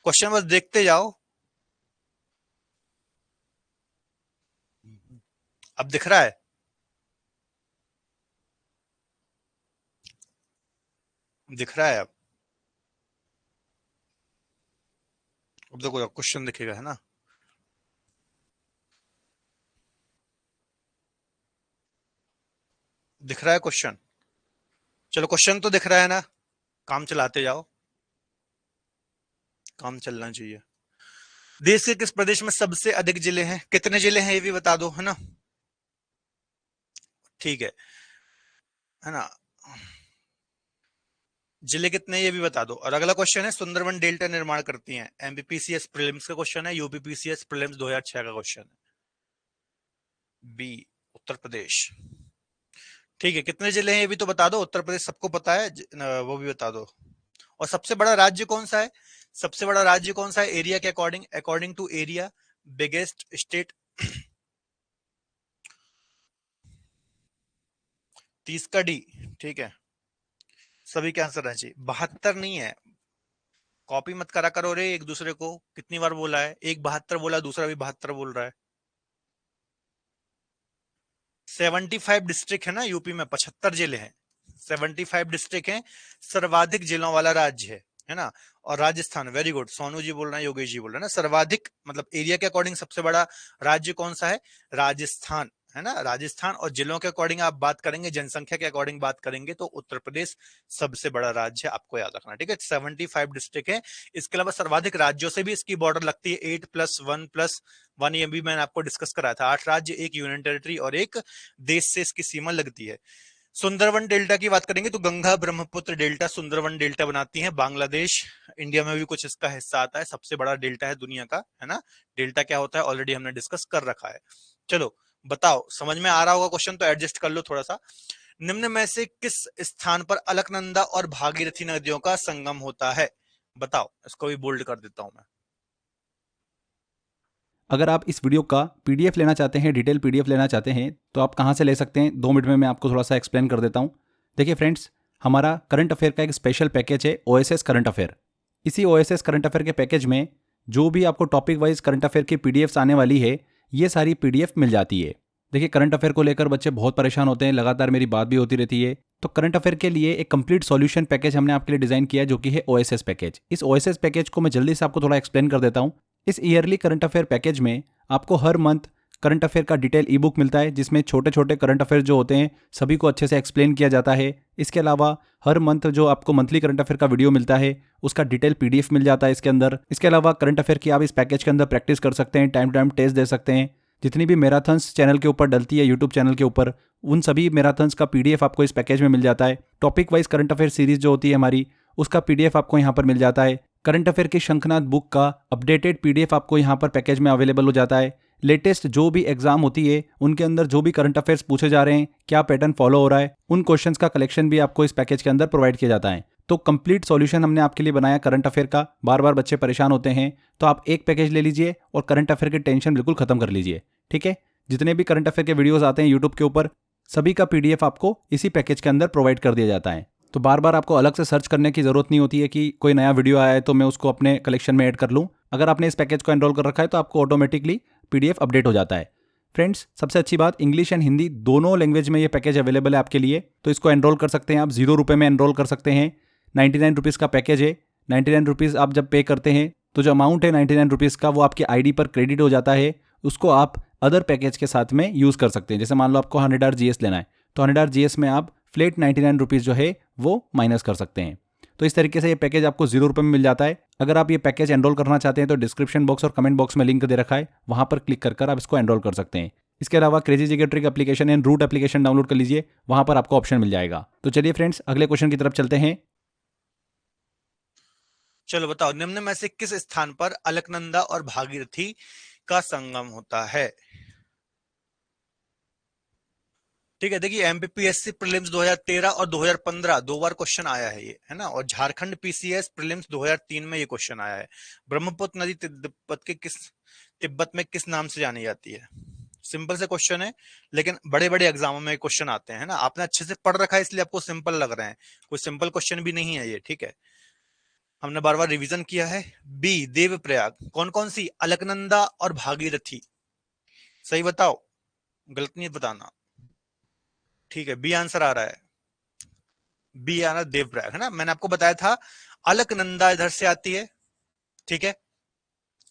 क्वेश्चन बस देखते जाओ। अब दिख रहा है? दिख रहा है अब देखो क्वेश्चन दिखेगा, है ना? दिख रहा है क्वेश्चन? चलो क्वेश्चन तो दिख रहा है ना, काम चलाते जाओ, काम चलना चाहिए। देश के किस प्रदेश में सबसे अधिक जिले हैं? कितने जिले हैं ये भी बता दो, है ना? ठीक है ना? जिले कितने ये भी बता दो। और अगला क्वेश्चन है, सुंदरवन डेल्टा निर्माण करती हैं? एमपीपीसीएस प्रीलिम्स का क्वेश्चन है, यूपीपीसीएस प्रीलिम्स 2006 का क्वेश्चन है। बी, उत्तर प्रदेश। ठीक है, कितने जिले हैं ये भी तो बता दो, उत्तर प्रदेश सबको पता है, वो भी बता दो। और सबसे बड़ा राज्य कौन सा है? सबसे बड़ा राज्य कौन सा है एरिया के according? According to area, biggest state. 30 का डी। ठीक है, सभी के आंसर रहना चाहिए। 72 नहीं है, कॉपी मत करा करो रे एक दूसरे को, कितनी बार बोला है, एक 72 बोला, दूसरा भी 72 बोल रहा है। 75 डिस्ट्रिक्ट है ना यूपी में, 75 जिले हैं, 75 डिस्ट्रिक्ट हैं, सर्वाधिक जिलों वाला राज्य है ना? और राजस्थान, वेरी गुड, सोनू जी बोल रहे हैं, योगेश जी बोल रहे हैं ना, सर्वाधिक मतलब एरिया के अकॉर्डिंग सबसे बड़ा राज्य कौन सा है? राजस्थान, है ना? राजस्थान। और जिलों के अकॉर्डिंग आप बात करेंगे, जनसंख्या के अकॉर्डिंग बात करेंगे तो उत्तर प्रदेश सबसे बड़ा राज्य है, आपको याद रखना, ठीक है? 75 डिस्ट्रिक्ट है। इसके अलावा सर्वाधिक राज्यों से भी इसकी बॉर्डर लगती है, 8+1+1, ये भी मैंने आपको डिस्कस कराया था, 8 राज्य, एक यूनियन टेरिटरी और एक देश से इसकी सीमा लगती है। सुंदरवन डेल्टा की बात करेंगे तो गंगा ब्रह्मपुत्र डेल्टा सुंदरवन डेल्टा बनाती हैं। बांग्लादेश, इंडिया में भी कुछ इसका हिस्सा आता है, सबसे बड़ा डेल्टा है दुनिया का, है ना? डेल्टा क्या होता है ऑलरेडी हमने डिस्कस कर रखा है। चलो बताओ, समझ में आ रहा होगा क्वेश्चन, तो एडजस्ट कर लो थोड़ा सा। निम्न में से किस स्थान पर अलकनंदा और भागीरथी नदियों का संगम होता है? बताओ, इसको भी बोल्ड कर देता हूं मैं। अगर आप इस वीडियो का पीडीएफ लेना चाहते हैं, डिटेल पीडीएफ लेना चाहते हैं, तो आप कहाँ से ले सकते हैं? 2 मिनट में मैं आपको थोड़ा सा एक्सप्लेन कर देता हूँ। देखिए फ्रेंड्स, हमारा करंट अफेयर का एक स्पेशल पैकेज है, ओएसएस करंट अफेयर। इसी ओएसएस करंट अफेयर के पैकेज में जो भी आपको टॉपिक वाइज करंट अफेयर की पीडीएफ्स आने वाली है, ये सारी पीडीएफ मिल जाती है। देखिए, करंट अफेयर को लेकर बच्चे बहुत परेशान होते हैं, लगातार मेरी बात भी होती रहती है। तो करंट अफेयर के लिए एक कंप्लीट सॉल्यूशन पैकेज हमने आपके लिए डिजाइन किया, जो कि है ओएसएस पैकेज। इस ओएसएस पैकेज को मैं जल्दी से आपको थोड़ा एक्सप्लेन कर देता हूँ। इस ईयरली करंट अफेयर पैकेज में आपको हर मंथ करंट अफेयर का डिटेल ई बुक मिलता है, जिसमें छोटे छोटे करंट अफेयर जो होते हैं सभी को अच्छे से एक्सप्लेन किया जाता है। इसके अलावा हर मंथ जो आपको मंथली करंट अफेयर का वीडियो मिलता है, उसका डिटेल पीडीएफ मिल जाता है इसके अंदर। इसके अलावा करंट अफेयर की आप इस पैकेज के अंदर प्रैक्टिस कर सकते हैं, टाइम टू टाइम टेस्ट दे सकते हैं। जितनी भी मैराथन्स चैनल के ऊपर डलती है, यूट्यूब चैनल के ऊपर, उन सभी मैराथन्स का पीडीएफ आपको इस पैकेज में मिल जाता है। Topic wise current affair series जो होती है हमारी, उसका पीडीएफ आपको यहाँ पर मिल जाता है। करंट अफेयर की शंखनाद बुक का अपडेटेड पीडीएफ आपको यहाँ पर पैकेज में अवेलेबल हो जाता है। लेटेस्ट जो भी एग्जाम होती है, उनके अंदर जो भी करंट अफेयर्स पूछे जा रहे हैं, क्या पैटर्न फॉलो हो रहा है, उन क्वेश्चंस का कलेक्शन भी आपको इस पैकेज के अंदर प्रोवाइड किया जाता है। तो कंप्लीट सॉल्यूशन हमने आपके लिए बनाया करंट अफेयर का। बार बार बच्चे परेशान होते हैं, तो आप एक पैकेज ले लीजिए और करंट अफेयर की टेंशन बिल्कुल खत्म कर लीजिए, ठीक है? जितने भी करंट अफेयर के वीडियोस आते हैं यूट्यूब के ऊपर, सभी का पीडीएफ आपको इसी पैकेज के अंदर प्रोवाइड कर दिया जाता है। तो बार बार आपको अलग से सर्च करने की जरूरत नहीं होती है कि कोई नया वीडियो आया है तो मैं उसको अपने कलेक्शन में ऐड कर लूँ। अगर आपने इस पैकेज को एनरोल कर रखा है तो आपको ऑटोमेटिकली पीडीएफ अपडेट हो जाता है। फ्रेंड्स, सबसे अच्छी बात, इंग्लिश एंड हिंदी दोनों लैंग्वेज में ये पैकेज अवेलेबल है आपके लिए। तो इसको एनरोल कर सकते हैं आप, 0 रुपये में एनरोल कर सकते हैं। 99 रुपीज़ का पैकेज है। 99 रुपीज़ आप जब पे करते हैं तो जो अमाउंट है 99 रुपीज़ का, वो आपके आईडी पर क्रेडिट हो जाता है। उसको आप अदर पैकेज के साथ में यूज़ कर सकते हैं। जैसे मान लो आपको 100 आर जीएस लेना है, तो 100 आर जीएस में आप फ्लेट 99 रुपीज़ जो है वो माइनस कर सकते हैं। तो इस तरीके से ये पैकेज आपको 0 रुपये में मिल जाता है। अगर आप ये पैकेज एनरोल करना चाहते हैं तो डिस्क्रिप्शन बॉक्स और कमेंट बॉक्स में लिंक दे रखा है, वहां पर क्लिक कर आप इसको एनरोल कर सकते हैं। इसके अलावा crazy GK trick application and root application download कर लीजिए, वहां पर आपको ऑप्शन मिल जाएगा। तो चलिए फ्रेंड्स, अगले क्वेश्चन की तरफ चलते हैं। चलो बताओ, निम्न में से किस स्थान पर अलकनंदा और भागीरथी का संगम होता है? ठीक है, देखिए एमपीपीएससी प्रीलिम्स 2013 और 2015 दो बार क्वेश्चन आया है ये, है ना? और झारखंड पीसीएस प्रीलिम्स 2003 में ये क्वेश्चन आया है। ब्रह्मपुत्र नदी तिब्बत में किस नाम से जानी जाती है? सिंपल से क्वेश्चन है, लेकिन बड़े बड़े एग्जामों में क्वेश्चन आते हैं ना, आपने अच्छे से पढ़ रखा है इसलिए आपको सिंपल लग रहे हैं, कोई सिंपल क्वेश्चन भी नहीं है ये, ठीक है। हमने बार बार रिवीजन किया है। बी देवप्रयाग, कौन कौन सी, अलकनंदा और भागीरथी, सही बताओ, गलत नहीं बताना, ठीक है। बी आंसर आ रहा है, बी आ रहा है देवप्रयाग, है ना। मैंने आपको बताया था अलकनंदा इधर से आती है, ठीक है,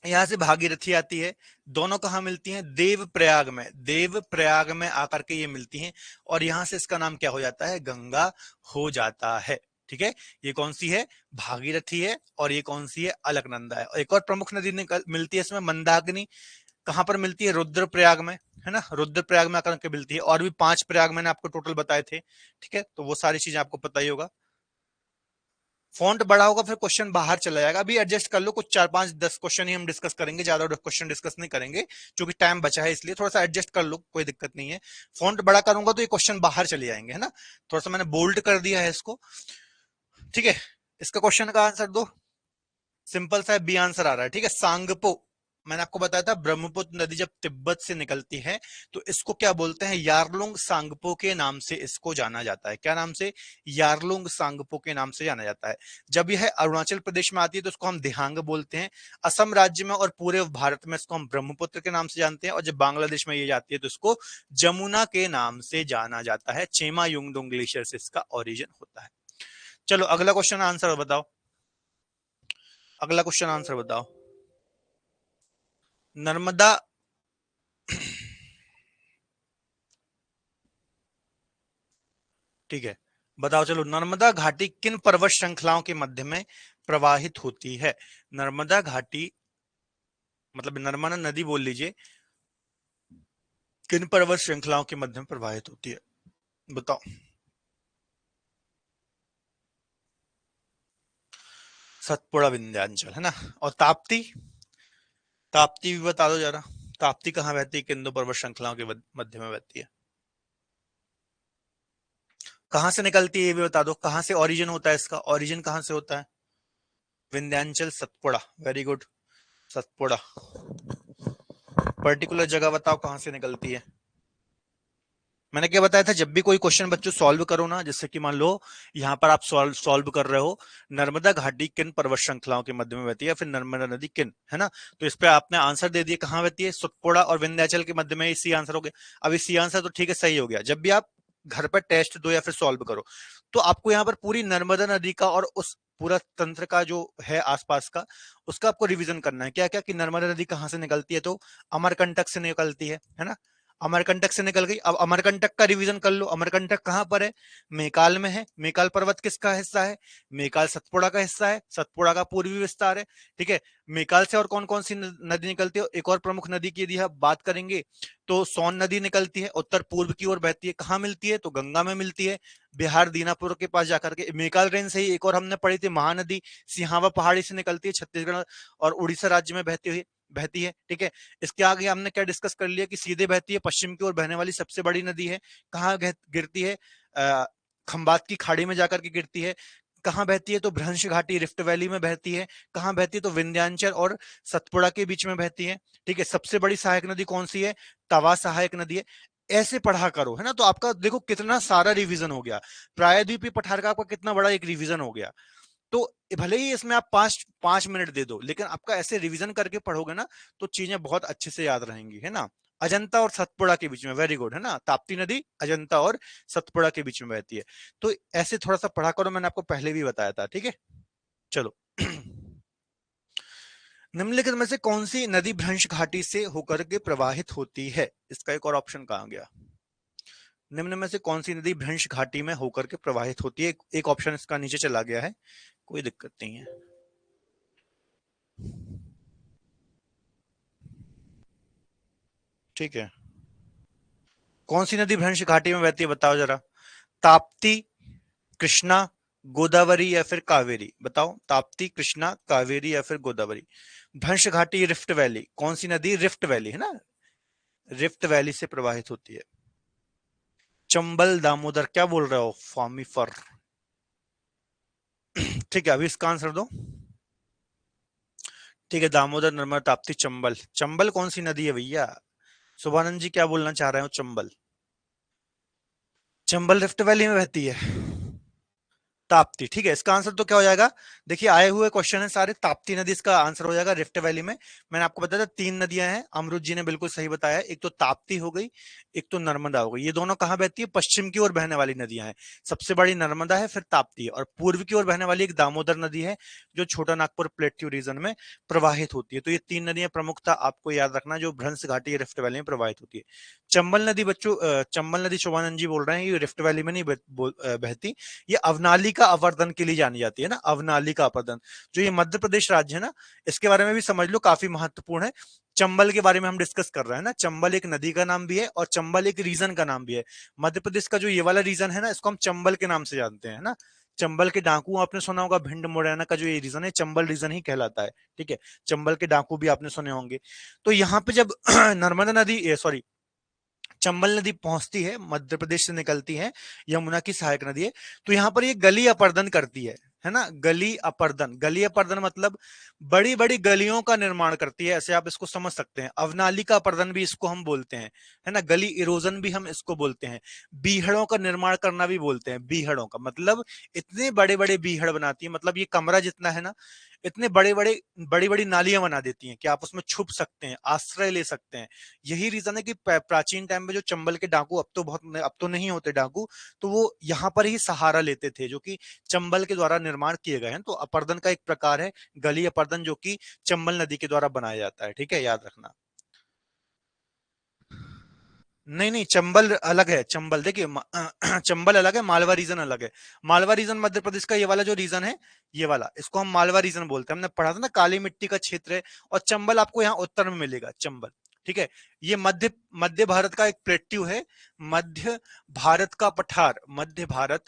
यहां से भागीरथी आती है, दोनों कहां मिलती हैं, देवप्रयाग में, देवप्रयाग में आकर के ये मिलती हैं, और यहां से इसका नाम क्या हो जाता है, गंगा हो जाता है, ठीक है। ये कौन सी है, भागीरथी है, और ये कौन सी है, अलकनंदा है। और एक और प्रमुख नदी मिलती है इसमें, मंदाकिनी, कहां पर मिलती है, रुद्रप्रयाग में, है ना, रुद्रप्रयाग में आकर के मिलती है। और भी 5 प्रयाग मैंने आपको टोटल बताए थे, ठीक है, तो वो सारी चीजें आपको पता ही होगा। फॉन्ट बड़ा होगा फिर क्वेश्चन बाहर चला जाएगा, अभी एडजस्ट कर लो, कुछ 4 5 10 क्वेश्चन ही हम डिस्कस करेंगे, ज्यादा क्वेश्चन डिस्कस नहीं करेंगे क्योंकि टाइम बचा है, इसलिए थोड़ा सा एडजस्ट कर लो, कोई दिक्कत नहीं है। फॉन्ट बड़ा करूंगा तो ये क्वेश्चन बाहर चले जाएंगे, है ना, थोड़ा सा मैंने बोल्ड कर दिया है इसको, ठीक है। इसका क्वेश्चन का आंसर दो, सिंपल सा बी आंसर आ रहा है, ठीक है। सांगपो, मैंने आपको बताया था ब्रह्मपुत्र नदी जब तिब्बत से निकलती है तो इसको क्या बोलते हैं, यारलुंग सांगपो के नाम से इसको जाना जाता है, क्या नाम से, यारलुंग सांगपो के नाम से जाना जाता है। जब यह अरुणाचल प्रदेश में आती है तो इसको हम दिहांग बोलते हैं, असम राज्य में और पूरे भारत में इसको हम ब्रह्मपुत्र के नाम से जानते हैं, और जब बांग्लादेश में ये जाती है तो इसको जमुना के नाम से जाना जाता है, चेमा युंगडोंग ग्लेशियर से इसका ओरिजिन होता है। चलो अगला क्वेश्चन आंसर बताओ, अगला क्वेश्चन आंसर बताओ। नर्मदा ठीक है, बताओ, चलो नर्मदा घाटी किन पर्वत श्रृंखलाओं के मध्य में प्रवाहित होती है, नर्मदा घाटी मतलब नर्मदा नदी बोल लीजिए, किन पर्वत श्रृंखलाओं के मध्य में प्रवाहित होती है, बताओ। सतपुड़ा, विंध्याचल, है ना। और ताप्ती, ताप्ती भी बता दो जरा, ताप्ती कहाँ बहती है, किन दो पर्वत श्रृंखलाओं के मध्य में बहती है, कहां से निकलती है ये भी बता दो, कहां से ओरिजिन होता है इसका, ओरिजिन कहां से होता है, Vindhyachal, Satpura, very good, Satpura. Particular जगह बताओ कहां से निकलती है। मैंने क्या बताया था, जब भी कोई क्वेश्चन बच्चों सॉल्व करो ना, जैसे कि मान लो यहाँ पर आप सॉल्व कर रहे हो, नर्मदा घाटी किन पर्वत श्रृंखलाओं के मध्य में बहती है, फिर नर्मदा नदी किन, है ना, तो इस पे आपने आंसर दे दिया, कहाँ बहती है, सतपुड़ा और विंध्याचल के मध्य में, इसी आंसर हो गया। अब इसी आंसर तो ठीक है, सही हो गया। जब भी आप घर पर टेस्ट दो या फिर सॉल्व करो तो आपको यहाँ पर पूरी नर्मदा नदी का और उस पूरा तंत्र का जो है आसपास का, उसका आपको रिवीजन करना है, क्या क्या, कि नर्मदा नदी कहाँ से निकलती है, तो अमरकंटक से निकलती है ना, अमरकंटक से निकल गई। अब अमरकंटक का रिवीजन कर लो, अमरकंटक कहां पर है, मेकाल में है, मेकाल पर्वत किसका हिस्सा है, मेकाल सतपुड़ा का हिस्सा है, सतपुड़ा का पूर्वी विस्तार है, ठीक है। मेकाल से और कौन कौन सी नदी निकलती है, एक और प्रमुख नदी की यदि आप बात करेंगे तो सोन नदी निकलती है, उत्तर पूर्व की ओर बहती है, कहां मिलती है, तो गंगा में मिलती है, बिहार दीनापुर के पास जाकर के। मेकाल रेंज से ही एक और हमने पढ़ी थी महानदी, सिहावा पहाड़ी से निकलती है, छत्तीसगढ़ और उड़ीसा राज्य में बहती है, ठीक है। इसके आगे हमने क्या डिस्कस कर लिया कि सीधे बहती है, पश्चिम की ओर बहने वाली सबसे बड़ी नदी है, कहाँ गिरती है, खंबात की खाड़ी में जाकर के गिरती है, कहाँ बहती है, तो भ्रंश घाटी रिफ्ट वैली में बहती है, कहाँ बहती है, तो विंध्याचल और सतपुड़ा के बीच में बहती है, ठीक है। सबसे बड़ी सहायक नदी कौन सी है, तवा सहायक नदी है। ऐसे पढ़ा करो, है ना, तो आपका देखो कितना सारा रिवीजन हो गया, प्रायद्वीपीय पठार का आपका कितना बड़ा एक रिवीजन हो गया। तो भले ही इसमें आप 5 मिनट दे दो, लेकिन आपका ऐसे रिवीजन करके पढ़ोगे ना तो चीजें बहुत अच्छे से याद रहेंगी, है ना। अजंता और सतपुड़ा के बीच में, वेरी गुड, है ना, ताप्ती नदी अजंता और सतपुड़ा के बीच में बहती है, तो ऐसे थोड़ा सा पढ़ा करो, मैंने आपको पहले भी बताया था, ठीक है। चलो निम्नलिखित में से कौन सी नदी भ्रंश घाटी से होकर के प्रवाहित होती है, इसका एक और ऑप्शन कहां गया, निम्न में से कौन सी नदी भ्रंश घाटी में होकर के प्रवाहित होती है, एक ऑप्शन इसका नीचे चला गया है, कोई दिक्कत नहीं है। ठीक है, कौन सी नदी भ्रंश घाटी में बहती है बताओ जरा, ताप्ती, कृष्णा, गोदावरी या फिर कावेरी, बताओ, ताप्ती, कृष्णा, कावेरी या फिर गोदावरी। भ्रंश घाटी रिफ्ट वैली, कौन सी नदी, रिफ्ट वैली, है ना, रिफ्ट वैली से प्रवाहित होती है। चंबल, दामोदर, क्या बोल रहे हो, फॉर्मीफर, ठीक है, अभी इसका आंसर दो। ठीक है, दामोदर, नर्मदा, ताप्ती, चंबल, चंबल कौन सी नदी है भैया, शुभानंद जी क्या बोलना चाह रहे हो? चंबल, चंबल रिफ्ट वैली में बहती है। ताप्ती, ठीक है, इसका आंसर तो क्या हो जाएगा? देखिए आए हुए क्वेश्चन है सारे, ताप्ती नदी इसका आंसर हो जाएगा रिफ्ट वैली में। मैंने आपको बताया था 3 नदियां हैं, अमरुद जी ने बिल्कुल सही बताया, एक तो ताप्ती हो गई, एक तो नर्मदा हो गई। ये दोनों कहां बहती है? पश्चिम की ओर बहने वाली नदियां हैं। सबसे बड़ी नर्मदा है, फिर ताप्ती है, और पूर्व की ओर बहने वाली एक दामोदर नदी है, जो छोटा नागपुर प्लेट्यू रीजन में प्रवाहित होती है। तो ये 3 नदियां प्रमुखता आपको याद रखना, जो भ्रंश घाटी रिफ्ट वैली में प्रवाहित होती है। चंबल नदी बच्चों, चंबल नदी शोभानंद जी बोल रहे हैं, ये रिफ्ट वैली में नहीं बहती, ये अवनाली का अवर्दन के लिए जानी जाती है ना, अवनाली का अवर्दन। जो ये मध्य प्रदेश राज्य है ना, इसके बारे में भी समझ लो, काफी महत्वपूर्ण है। चंबल के बारे में हम डिस्कस कर रहे हैं ना, चंबल एक नदी का नाम भी है और चंबल एक रीजन का नाम भी है। मध्य प्रदेश का जो ये वाला रीजन है ना, इसको हम चंबल के नाम से जानते हैं ना। चंबल के डाकू आपने सुना होगा, भिंड मुरैना का जो ये रीजन है, चंबल रीजन ही कहलाता है। ठीक है, चंबल के डाकू भी आपने सुने होंगे। तो यहाँ पे जब नर्मदा नदी, सॉरी, चंबल नदी पहुंचती है, मध्य प्रदेश से निकलती है, यमुना की सहायक नदी है, तो यहां पर ये गली अपर्दन करती है ना। गली अपर्दन, गली अपर्दन मतलब बड़ी बड़ी गलियों का निर्माण करती है, ऐसे आप इसको समझ सकते हैं। अवनाली का अपर्दन भी इसको हम बोलते हैं, है ना। गली इरोजन भी हम इसको बोलते हैं। बीहड़ों का निर्माण करना भी बोलते हैं। बीहड़ों का मतलब इतने बड़े बड़े बीहड़ बनाती है, मतलब ये कमरा जितना है ना, इतने बड़े बड़े बड़ी बड़ी नालियां बना देती हैं कि आप उसमें छुप सकते हैं, आश्रय ले सकते हैं। यही रीजन है कि प्राचीन टाइम में जो चंबल के डाकू, अब तो नहीं होते डाकू, तो वो यहाँ पर ही सहारा लेते थे, जो कि चंबल के द्वारा निर्माण किए गए हैं। तो अपर्दन का एक प्रकार है गली अपर्दन, जो कि चंबल नदी के द्वारा बनाया जाता है। ठीक है, याद रखना। नहीं नहीं, चंबल अलग है। चंबल देखिए चंबल अलग है, मालवा रीजन अलग है। मालवा रीजन मध्य प्रदेश का ये वाला जो रीजन है, ये वाला, इसको हम मालवा रीजन बोलते हैं। हमने पढ़ा था ना, काली मिट्टी का क्षेत्र है। और चंबल आपको यहाँ उत्तर में मिलेगा, चंबल। ठीक है, ये मध्य मध्य भारत का एक प्लेट्यू है। मध्य भारत का पठार, मध्य भारत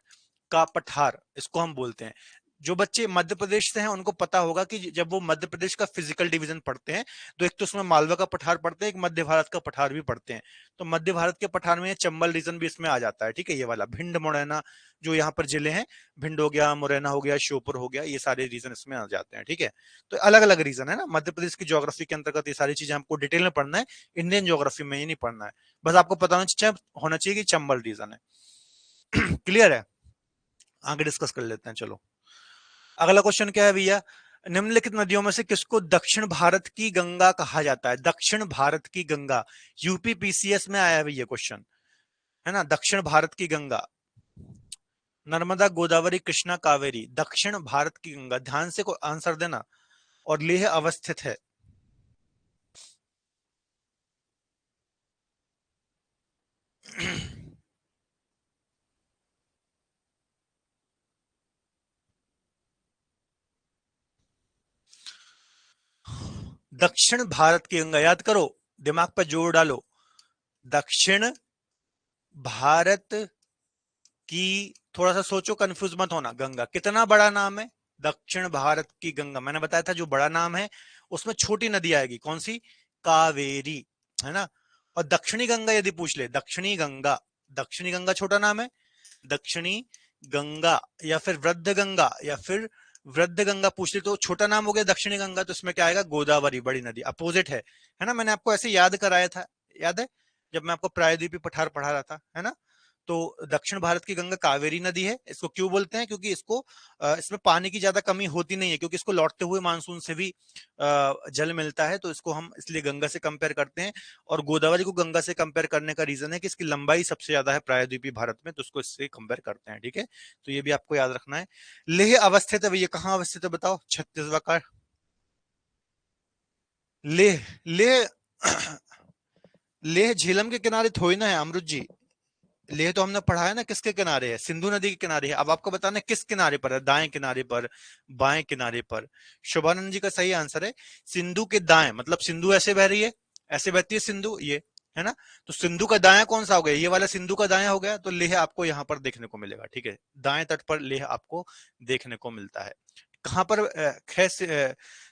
का पठार इसको हम बोलते हैं। जो बच्चे मध्य प्रदेश से हैं उनको पता होगा कि जब वो मध्य प्रदेश का फिजिकल डिवीजन पढ़ते हैं, तो एक तो उसमें मालवा का पठार पढ़ते हैं, एक मध्य भारत का पठार भी पढ़ते हैं। तो मध्य भारत के पठार में चंबल रीजन भी इसमें आ जाता है। ठीक है, ये वाला भिंड मुरैना जो यहाँ पर जिले हैं, भिंड हो गया, मुरैना हो गया, श्योपुर हो गया, ये सारे रीजन इसमें आ जाते हैं। ठीक है, तो अलग अलग रीजन है ना मध्य प्रदेश की ज्योग्राफी के अंतर्गत। ये सारी चीजें आपको डिटेल में पढ़ना है, इंडियन ज्योग्राफी में ये नहीं पढ़ना है। बस आपको पता होना चाहिए कि चंबल रीजन है। क्लियर है? आगे डिस्कस कर लेते हैं, चलो। अगला क्वेश्चन क्या है भैया? निम्नलिखित नदियों में से किसको दक्षिण भारत की गंगा कहा जाता है? दक्षिण भारत की गंगा, यूपी पीसीएस में आया है ये क्वेश्चन, है ना। दक्षिण भारत की गंगा, नर्मदा, गोदावरी, कृष्णा, कावेरी। दक्षिण भारत की गंगा, ध्यान से को आंसर देना। और लेह अवस्थित है। दक्षिण भारत की गंगा, याद करो, दिमाग पर जोर डालो। दक्षिण भारत की, थोड़ा सा सोचो, कंफ्यूज मत होना। गंगा कितना बड़ा नाम है? दक्षिण भारत की गंगा, मैंने बताया था जो बड़ा नाम है उसमें छोटी नदी आएगी, कौन सी? कावेरी, है ना। और दक्षिणी गंगा यदि पूछ ले, दक्षिणी गंगा, दक्षिणी गंगा छोटा नाम है। दक्षिणी गंगा या फिर वृद्ध गंगा, या फिर वृद्ध गंगा पूछ ले तो छोटा नाम हो गया दक्षिणी गंगा। तो इसमें क्या आएगा? गोदावरी, बड़ी नदी, अपोजिट है ना। मैंने आपको ऐसे याद कराया था, याद है, जब मैं आपको प्रायद्वीपीय पठार पढ़ा रहा था, है ना। तो दक्षिण भारत की गंगा कावेरी नदी है। इसको क्यों बोलते हैं? क्योंकि इसको इसमें पानी की ज्यादा कमी होती नहीं है, क्योंकि इसको लौटते हुए मानसून से भी जल मिलता है, तो इसको हम इसलिए गंगा से कंपेयर करते हैं। और गोदावरी को गंगा से कंपेयर करने का रीजन है कि इसकी लंबाई सबसे ज्यादा है प्रायद्वीपीय भारत में, तो उसको इससे कंपेयर करते हैं। ठीक है, तो ये भी आपको याद रखना है। लेह अवस्थित है भैया, कहाँ अवस्थित है बताओ? छत्तीसगढ़ का लेह। लेह लेह झेलम के किनारे थोड़ी ना है अमरुद जी। लेह तो हमने पढ़ा है ना किसके किनारे है? सिंधु नदी के किनारे है। अब आपको बताना है किस किनारे पर है, दाएं किनारे पर, बाएं किनारे पर। शोभानंद जी का सही आंसर है सिंधु के दाएं, मतलब सिंधु ऐसे बह रही है, ऐसे बहती है सिंधु, ये, है ना। तो सिंधु का दाया कौन सा हो गया? ये वाला सिंधु का दाया हो गया। तो लेह आपको यहाँ पर देखने को मिलेगा। ठीक है, दाएं तट पर लेह आपको देखने को मिलता है। कहां पर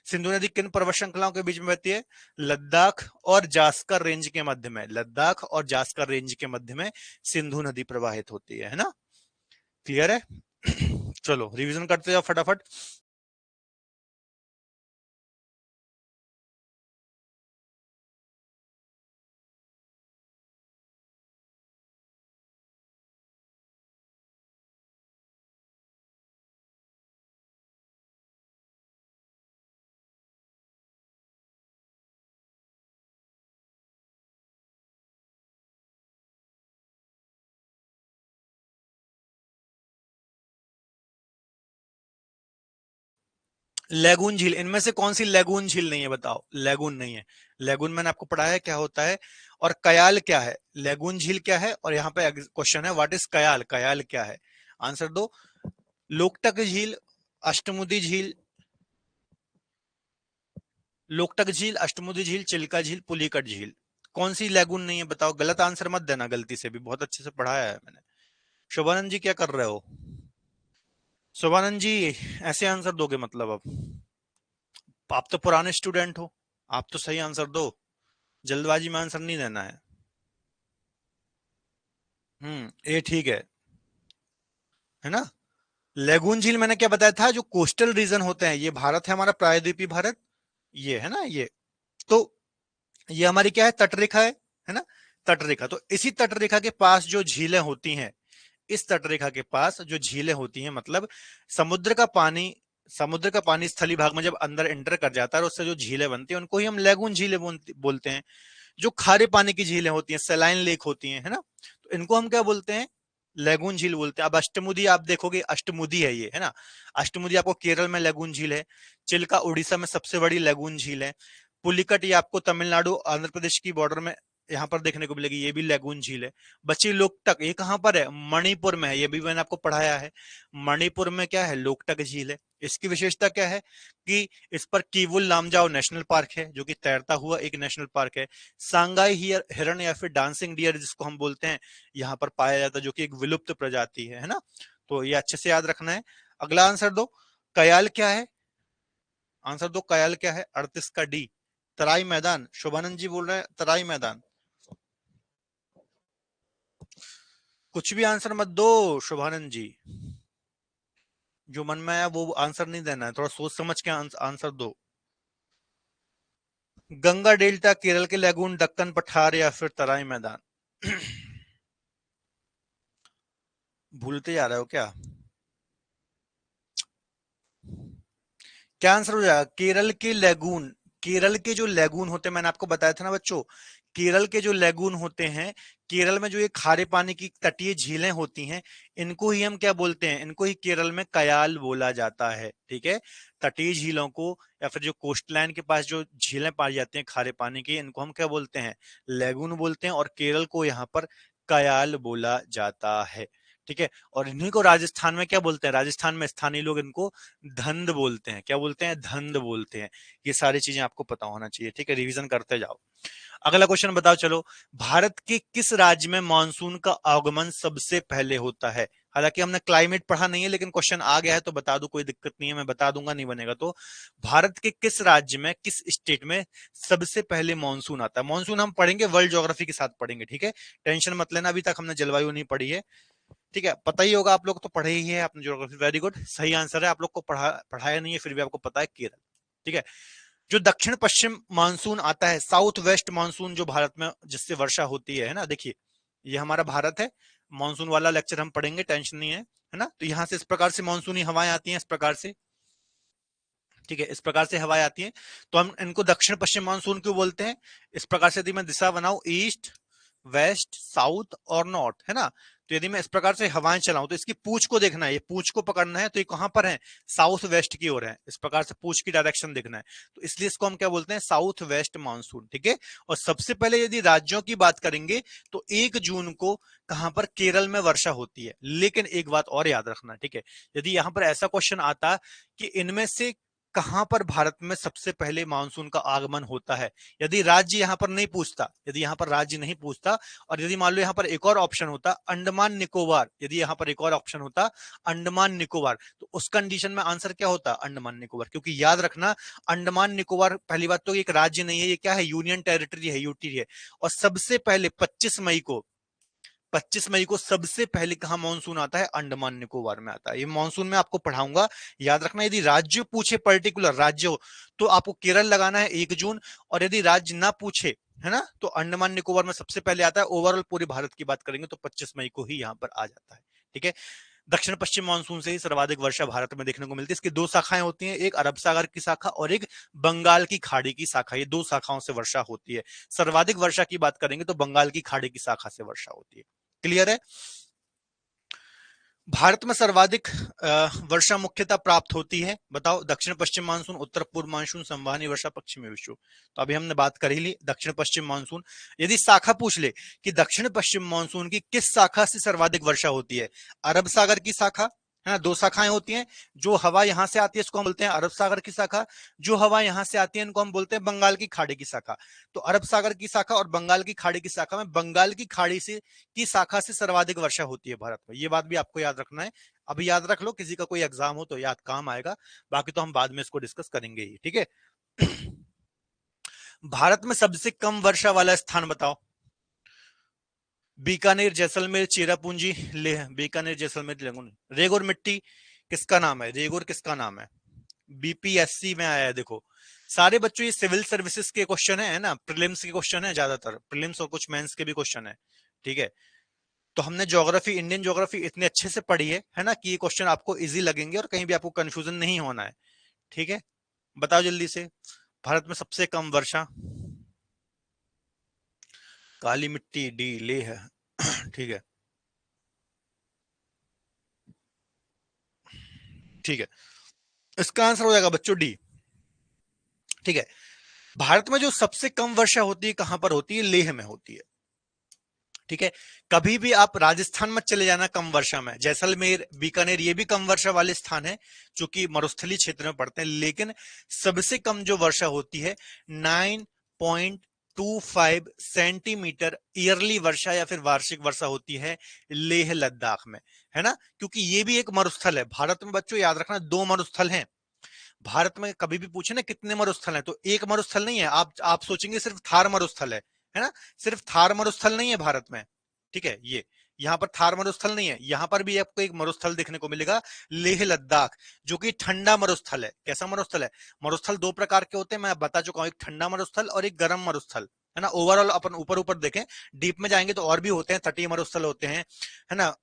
सिंधु नदी किन पर्वत श्रृंखलाओं के बीच में बहती है? लद्दाख और जास्कर रेंज के मध्य में, लद्दाख और जास्कर रेंज के मध्य में सिंधु नदी प्रवाहित होती है ना। क्लियर है? चलो रिवीजन करते जाओ फटाफट। लेगून झील, इनमें से कौन सी लेगून झील नहीं है बताओ? लेगून नहीं है। लेगून मैंने आपको पढ़ाया है क्या होता है, और कयाल क्या है? लेगून झील क्या है, और यहाँ पे क्वेश्चन है व्हाट इज कयाल, कयाल क्या है? आंसर दो। लोकटक झील, अष्टमुदी झील, लोकटक झील, अष्टमुदी झील, चिल्का झील, पुलिकट झील, कौन सी लेगून नहीं है बताओ? गलत आंसर मत देना गलती से भी, बहुत अच्छे से पढ़ाया है मैंने। शोभानंद जी क्या कर रहे हो? शोभानंद जी ऐसे आंसर दोगे मतलब? अब आप तो पुराने स्टूडेंट हो, आप तो सही आंसर दो, जल्दबाजी में आंसर नहीं देना है। ये ठीक है ना? लेगून झील मैंने क्या बताया था, जो कोस्टल रीजन होते हैं, ये भारत है हमारा, प्रायद्वीपीय भारत, ये है ना ये, तो ये हमारी क्या है, तटरेखा है ना? तटरेखा, तो इसी तटरेखा के पास जो झीलें होती हैं, इस तटरेखा के पास जो झीलें होती हैं, मतलब समुद्र का पानी, समुद्र का पानी स्थलीय भाग में जब अंदर एंटर कर जाता है और उससे जो झीलें बनती हैं उनको ही हम लेगून झीलें बोलते हैं। जो खारे पानी की झीलें होती हैं, सलाइन लेक होती हैं, है ना, तो इनको हम क्या बोलते हैं, लेगून झील बोलते हैं। अब अष्टमुदी आप देखोगे, अष्टमुदी है ये, है ना, अष्टमुदी आपको केरल में लेगून झील है। चिल्का उड़ीसा में सबसे बड़ी लेगून झील है। पुलिकट ये आपको तमिलनाडु आंध्र प्रदेश की बॉर्डर में यहाँ पर देखने को मिलेगी, ये भी लेगून झील है। बची लोकटक, ये कहाँ पर है? मणिपुर में है, ये भी मैंने आपको पढ़ाया है। मणिपुर में क्या है? लोकटक झील है। इसकी विशेषता क्या है कि इस पर कीवुल लामजाओ नेशनल पार्क है, जो कि तैरता हुआ एक नेशनल पार्क है। सांगाई हिरण या फिर डांसिंग डियर जिसको हम बोलते हैं, यहाँ पर पाया जाता है, जो कि एक विलुप्त प्रजाति है ना, तो ये अच्छे से याद रखना है। अगला आंसर दो, कयाल क्या है? आंसर दो, कयाल क्या है? 38 का डी, तराई मैदान। शोभानंद जी बोल रहे हैं तराई मैदान, कुछ भी आंसर मत दो शोभानंद जी, जो मन में आया वो आंसर नहीं देना है, थोड़ा सोच समझ के आंसर दो। गंगा डेल्टा, केरल के लेगून, दक्कन पठार या फिर तराई मैदान? भूलते जा रहे हो क्या? क्या आंसर हो जाएगा? केरल के लेगून, केरल के जो लेगून होते हैं, मैंने आपको बताया था ना बच्चों, केरल के जो लेगून होते हैं, केरल में जो ये खारे पानी की तटीय झीलें होती हैं, इनको ही हम क्या बोलते हैं? इनको ही केरल में कयाल बोला जाता है, ठीक है। तटीय झीलों को या फिर जो कोस्टलाइन के पास जो झीलें पाई जाती हैं खारे पानी की, इनको हम क्या बोलते हैं? लेगून बोलते हैं, और केरल को यहाँ पर कयाल बोला जाता है, ठीक है। और इन्हीं को राजस्थान में क्या बोलते हैं? राजस्थान में स्थानीय लोग इनको धंध बोलते हैं। क्या बोलते हैं? धंध बोलते हैं। ये सारी चीजें आपको पता होना चाहिए, ठीक है, रिवीजन करते जाओ। अगला क्वेश्चन बताओ चलो, भारत के किस राज्य में मानसून का आगमन सबसे पहले होता है? हालांकि हमने क्लाइमेट पढ़ा नहीं है, लेकिन क्वेश्चन आ गया है तो बता दो, कोई दिक्कत नहीं है, मैं बता दूंगा, नहीं बनेगा तो। भारत के किस राज्य में, किस स्टेट में सबसे पहले मानसून आता है? मानसून हम पढ़ेंगे, वर्ल्ड ज्योग्राफी के साथ पढ़ेंगे, ठीक है, टेंशन मत लेना, अभी तक हमने जलवायु नहीं पढ़ी है, ठीक है। पता ही होगा आप लोग, तो पढ़े ही है आपने ज्योग्राफी, वेरी गुड, सही आंसर है। आप लोग को पढ़ाया नहीं है फिर भी आपको पता है, केरल, ठीक है। जो दक्षिण पश्चिम मानसून आता है, साउथ वेस्ट मानसून, जो भारत में जिससे वर्षा होती है ना, देखिए ये हमारा भारत है, मानसून वाला लेक्चर हम पढ़ेंगे, टेंशन नहीं है ना। तो यहाँ से इस प्रकार से मानसूनी हवाएं आती हैं, इस प्रकार से, ठीक है, इस प्रकार से हवाएं आती हैं, तो हम इनको दक्षिण पश्चिम मानसून क्यों बोलते हैं? इस प्रकार से यदि मैं दिशा बनाऊं, ईस्ट, वेस्ट, साउथ और नॉर्थ, है ना, तो यदि मैं इस प्रकार से हवाएं चलाऊं, तो इसकी पूंछ को देखना है, ये पूंछ को पकड़ना है, तो ये कहां पर है? साउथ वेस्ट की ओर है, इस प्रकार से पूंछ की डायरेक्शन देखना है, तो इसलिए इसको हम क्या बोलते हैं? साउथ वेस्ट मानसून, ठीक है। और सबसे पहले यदि राज्यों की बात करेंगे, तो 1 जून को कहां पर? केरल में वर्षा होती है। लेकिन एक बात और याद रखना, ठीक है, यदि यहां पर ऐसा क्वेश्चन आता कि इनमें से कहां पर भारत में सबसे पहले मानसून का आगमन होता है, यदि राज्य यहां पर नहीं पूछता, यदि यहां पर राज्य नहीं पूछता, और यदि मान लो यहां पर एक और ऑप्शन होता अंडमान निकोबार, यदि यहां पर एक और ऑप्शन होता अंडमान निकोबार, तो उस कंडीशन में आंसर क्या होता? अंडमान निकोबार, क्योंकि याद रखना, अंडमान निकोबार पहली बात तो एक राज्य नहीं है, ये क्या है? यूनियन टेरिटरी है, यूटी है। और सबसे पहले 25 मई को सबसे पहले कहा मानसून आता है? अंडमान निकोबार में आता है। ये मानसून में आपको पढ़ाऊंगा, याद रखना। यदि राज्य पूछे, पर्टिकुलर राज्य हो, तो आपको केरल लगाना है 1 जून, और यदि राज्य ना पूछे, है ना, तो अंडमान निकोबार में सबसे पहले आता है। ओवरऑल पूरे भारत की बात करेंगे तो 25 मई को ही यहाँ पर आ जाता है, ठीक है। दक्षिण पश्चिम मानसून से ही सर्वाधिक वर्षा भारत में देखने को मिलती है। इसकी 2 शाखाएं होती हैं, एक अरब सागर की शाखा और एक बंगाल की खाड़ी की शाखा, ये 2 शाखाओं से वर्षा होती है। सर्वाधिक वर्षा की बात करेंगे तो बंगाल की खाड़ी की शाखा से वर्षा होती है। क्लियर है? भारत में सर्वाधिक वर्षा मुख्यतः प्राप्त होती है, बताओ। दक्षिण पश्चिम मानसून, उत्तर पूर्व मानसून, संवहनी वर्षा, पश्चिमी विक्षोभ। तो अभी हमने बात कर ही ली दक्षिण पश्चिम मानसून। यदि शाखा पूछ ले कि दक्षिण पश्चिम मानसून की किस शाखा से सर्वाधिक वर्षा होती है, अरब सागर की शाखा, है ना। दो शाखाएं होती हैं, जो हवा यहां से आती है इसको हम बोलते हैं अरब सागर की शाखा, जो हवा यहां से आती है इनको हम बोलते हैं बंगाल की खाड़ी की शाखा। तो अरब सागर की शाखा और बंगाल की खाड़ी की शाखा में बंगाल की खाड़ी से की शाखा से सर्वाधिक वर्षा होती है भारत में। ये बात भी आपको याद रखना है। अभी याद रख लो, किसी का कोई एग्जाम हो तो याद काम आएगा, बाकी तो हम बाद में इसको डिस्कस करेंगे ही, ठीक है। भारत में सबसे कम वर्षा वाला स्थान बताओ। बीकानेर, जैसलमेर, चेरापूंजी, लेह। बीकानेर, जैसलमेर, रेगोर मिट्टी किसका नाम है? रेगोर किसका नाम है? बीपीएससी में आया है, देखो। सारे बच्चों ये सिविल सर्विसेज के क्वेश्चन है ना, प्रीलिम्स के क्वेश्चन है, ज्यादातर प्रीलिम्स और कुछ मेंस के भी क्वेश्चन है, ठीक है। तो हमने ज्योग्राफी, इंडियन ज्योग्राफी इतने अच्छे से पढ़ी है ना, कि ये क्वेश्चन आपको इजी लगेंगे और कहीं भी आपको कंफ्यूजन नहीं होना है, ठीक है। बताओ जल्दी से, भारत में सबसे कम वर्षा। काली मिट्टी, डी, ले है। ठीक है, ठीक है, इसका आंसर हो जाएगा बच्चों डी, ठीक है। भारत में जो सबसे कम वर्षा होती है कहां पर होती है? लेह में होती है, ठीक है। कभी भी आप राजस्थान में चले जाना कम वर्षा में, जैसलमेर, बीकानेर, ये भी कम वर्षा वाले स्थान है जो कि मरुस्थलीय क्षेत्र में पड़ते हैं, लेकिन सबसे कम जो वर्षा होती है 9.25 सेंटीमीटर ईयरली वर्षा या फिर वार्षिक वर्षा होती है लेह लद्दाख में, है ना। क्योंकि ये भी एक मरुस्थल है। भारत में बच्चों याद रखना, दो मरुस्थल हैं भारत में। कभी भी पूछे ना कितने मरुस्थल हैं, तो एक मरुस्थल नहीं है। आप सोचेंगे सिर्फ थार मरुस्थल है ना। सिर्फ थार मरुस्थल नहीं है भारत में, ठीक है। ये यहाँ पर थार मरुस्थल नहीं है, यहाँ पर भी आपको एक मरुस्थल देखने को मिलेगा, लेह लद्दाख, जो कि ठंडा मरुस्थल है। कैसा मरुस्थल है? मरुस्थल दो प्रकार के होते हैं, मैं बता चुका हूं, एक ठंडा मरुस्थल और एक गर्म मरुस्थल, है ना। ओवरऑल अपन ऊपर ऊपर देखें, डीप में जाएंगे तो और भी होते हैं, तटीय मरुस्थल होते हैं, है ना।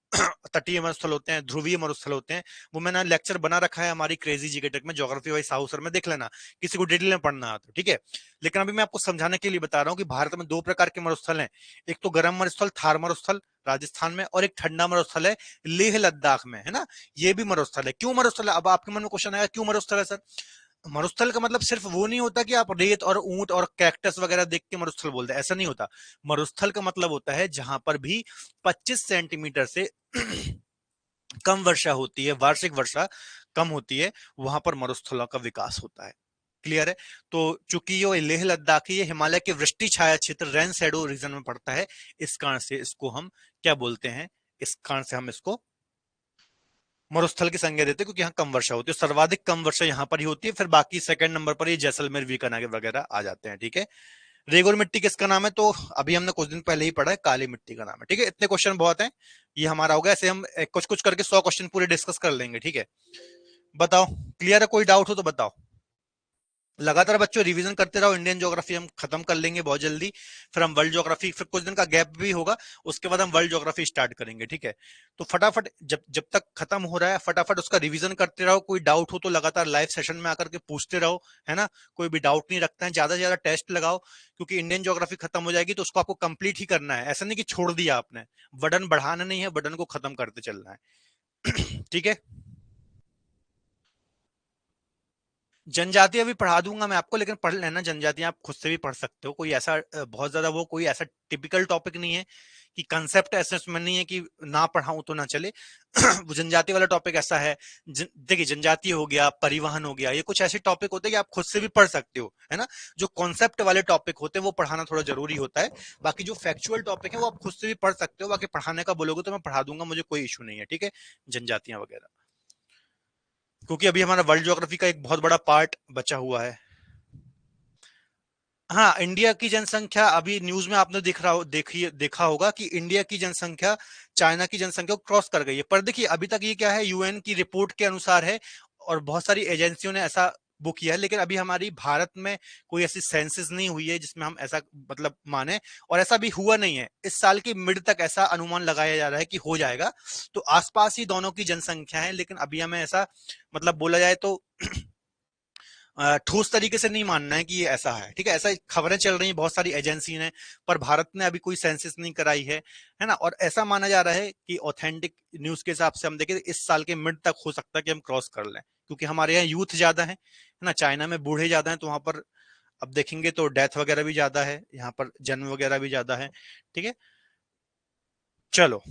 तटीय मरुस्थल होते हैं, ध्रुवीय मरुस्थल होते हैं। वो मैंने लेक्चर बना रखा है हमारी क्रेजी जीके टेक में, ज्योग्राफी वाइज हाउसर में, देख लेना किसी को डिटेल में पढ़ना है तो, ठीक है। लेकिन अभी मैं आपको समझाने के लिए बता रहा हूँ कि भारत में दो प्रकार के मरुस्थल हैं, एक तो गर्म मरुस्थल थार मरुस्थल राजस्थान में, और एक ठंडा मरुस्थल है लेह लद्दाख में, है ना। ये भी मरुस्थल है। क्यों मरुस्थल है? अब आपके मन में क्वेश्चन आएगा क्यों मरुस्थल है सर? मरुस्थल का मतलब सिर्फ वो नहीं होता कि आप रेत और ऊंट और कैक्टस वगैरह देख के मरुस्थल बोलते हैं, ऐसा नहीं होता। मरुस्थल का मतलब होता है जहां पर भी 25 सेंटीमीटर से कम वर्षा होती है, वार्षिक वर्षा कम होती है, वहां पर मरुस्थलों का विकास होता है। क्लियर है? तो चूंकि ये लेह लद्दाख ये हिमालय के वृष्टि छाया क्षेत्र रेन शैडो रीजन में पड़ता है, इस कारण से इसको हम क्या बोलते हैं? इस कारण से हम इसको मरुस्थल की संज्ञा देते हैं, क्योंकि यहाँ कम वर्षा होती है। सर्वाधिक कम वर्षा यहाँ पर ही होती है, फिर बाकी सेकंड नंबर पर ये जैसलमेर, बीकानेर वगैरह आ जाते हैं, ठीक है। रेगोर मिट्टी किसका नाम है? तो अभी हमने कुछ दिन पहले ही पढ़ा है, काली मिट्टी का नाम है, ठीक है। इतने क्वेश्चन बहुत हैं, ये हमारा होगा। ऐसे हम कुछ कुछ करके 100 क्वेश्चन पूरे डिस्कस कर लेंगे, ठीक है। बताओ, क्लियर है? कोई डाउट हो तो बताओ। लगातार बच्चों रिवीजन करते रहो, इंडियन ज्योग्राफी हम खत्म कर लेंगे बहुत जल्दी, फिर हम वर्ल्ड ज्योग्राफी, फिर कुछ दिन का गैप भी होगा, उसके बाद हम वर्ल्ड ज्योग्राफी स्टार्ट करेंगे, ठीक है। तो फटाफट जब जब तक खत्म हो रहा है, फटाफट उसका रिवीजन करते रहो। कोई डाउट हो तो लगातार लाइव सेशन में आकर के पूछते रहो, है ना। कोई भी डाउट नहीं रखता है, ज्यादा से ज्यादा टेस्ट लगाओ, क्योंकि इंडियन ज्योग्राफी खत्म हो जाएगी तो उसको आपको कंप्लीट ही करना है। ऐसा नहीं कि छोड़ दिया आपने, वर्डन बढ़ाना नहीं है, वर्डन को खत्म करते चलना है। ठीक है। जनजाति अभी पढ़ा दूंगा मैं आपको, लेकिन पढ़ लेना जनजातियां, आप खुद से भी पढ़ सकते हो। कोई ऐसा बहुत ज्यादा वो कोई ऐसा टिपिकल टॉपिक नहीं है कि कंसेप्ट ऐसे उसमें नहीं है कि ना पढ़ाऊं तो ना चले। वो जनजाति वाला टॉपिक ऐसा है, देखिए जनजाति हो गया, परिवहन हो गया, ये कुछ ऐसे टॉपिक होते हैं कि आप खुद से भी पढ़ सकते हो, है ना। जो कॉन्सेप्ट वाले टॉपिक होते हैं वो पढ़ाना थोड़ा जरूरी होता है। बाकी जो फैक्चुअल टॉपिक है वो आप खुद से भी पढ़ सकते हो। बाकी पढ़ाने का बोलोगे तो मैं पढ़ा दूंगा, मुझे कोई इशू नहीं है, ठीक है। जनजातियां वगैरह, क्योंकि अभी हमारा वर्ल्ड ज्योग्राफी का एक बहुत बड़ा पार्ट बचा हुआ है। हाँ, इंडिया की जनसंख्या, अभी न्यूज में आपने देखा होगा कि इंडिया की जनसंख्या चाइना की जनसंख्या को क्रॉस कर गई है। पर देखिए अभी तक ये क्या है, यूएन की रिपोर्ट के अनुसार है, और बहुत सारी एजेंसियों ने ऐसा बुक किया है, लेकिन अभी हमारी भारत में कोई ऐसी सेंसस नहीं हुई है जिसमें हम ऐसा मतलब माने, और ऐसा भी हुआ नहीं है। इस साल की मिड तक ऐसा अनुमान लगाया जा रहा है कि हो जाएगा। तो आसपास ही दोनों की जनसंख्या है, लेकिन अभी हमें ऐसा मतलब बोला जाए तो ठोस तरीके से नहीं मानना है कि ये ऐसा है, ठीक है। ऐसा खबरें चल रही हैं, बहुत सारी एजेंसी ने, पर भारत ने अभी कोई सेंसस नहीं कराई है ना। और ऐसा माना जा रहा है कि ऑथेंटिक न्यूज के हिसाब से हम देखें इस साल के मिड तक हो सकता है कि हम क्रॉस कर लें, क्योंकि हमारे यहाँ यूथ ज्यादा है ना। चाइना में बूढ़े ज्यादा हैं, तो वहां पर अब देखेंगे तो डेथ वगैरह भी ज्यादा है, यहाँ पर जन्म वगैरह भी ज्यादा है, ठीक है। चलो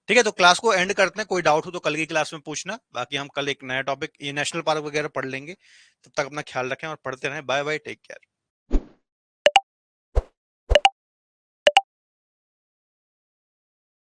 ठीक है, तो क्लास को एंड करते हैं। कोई डाउट हो तो कल की क्लास में पूछना, बाकी हम कल एक नया टॉपिक ये नेशनल पार्क वगैरह पढ़ लेंगे। तब तक अपना ख्याल रखें और पढ़ते रहें। Bye bye, take care.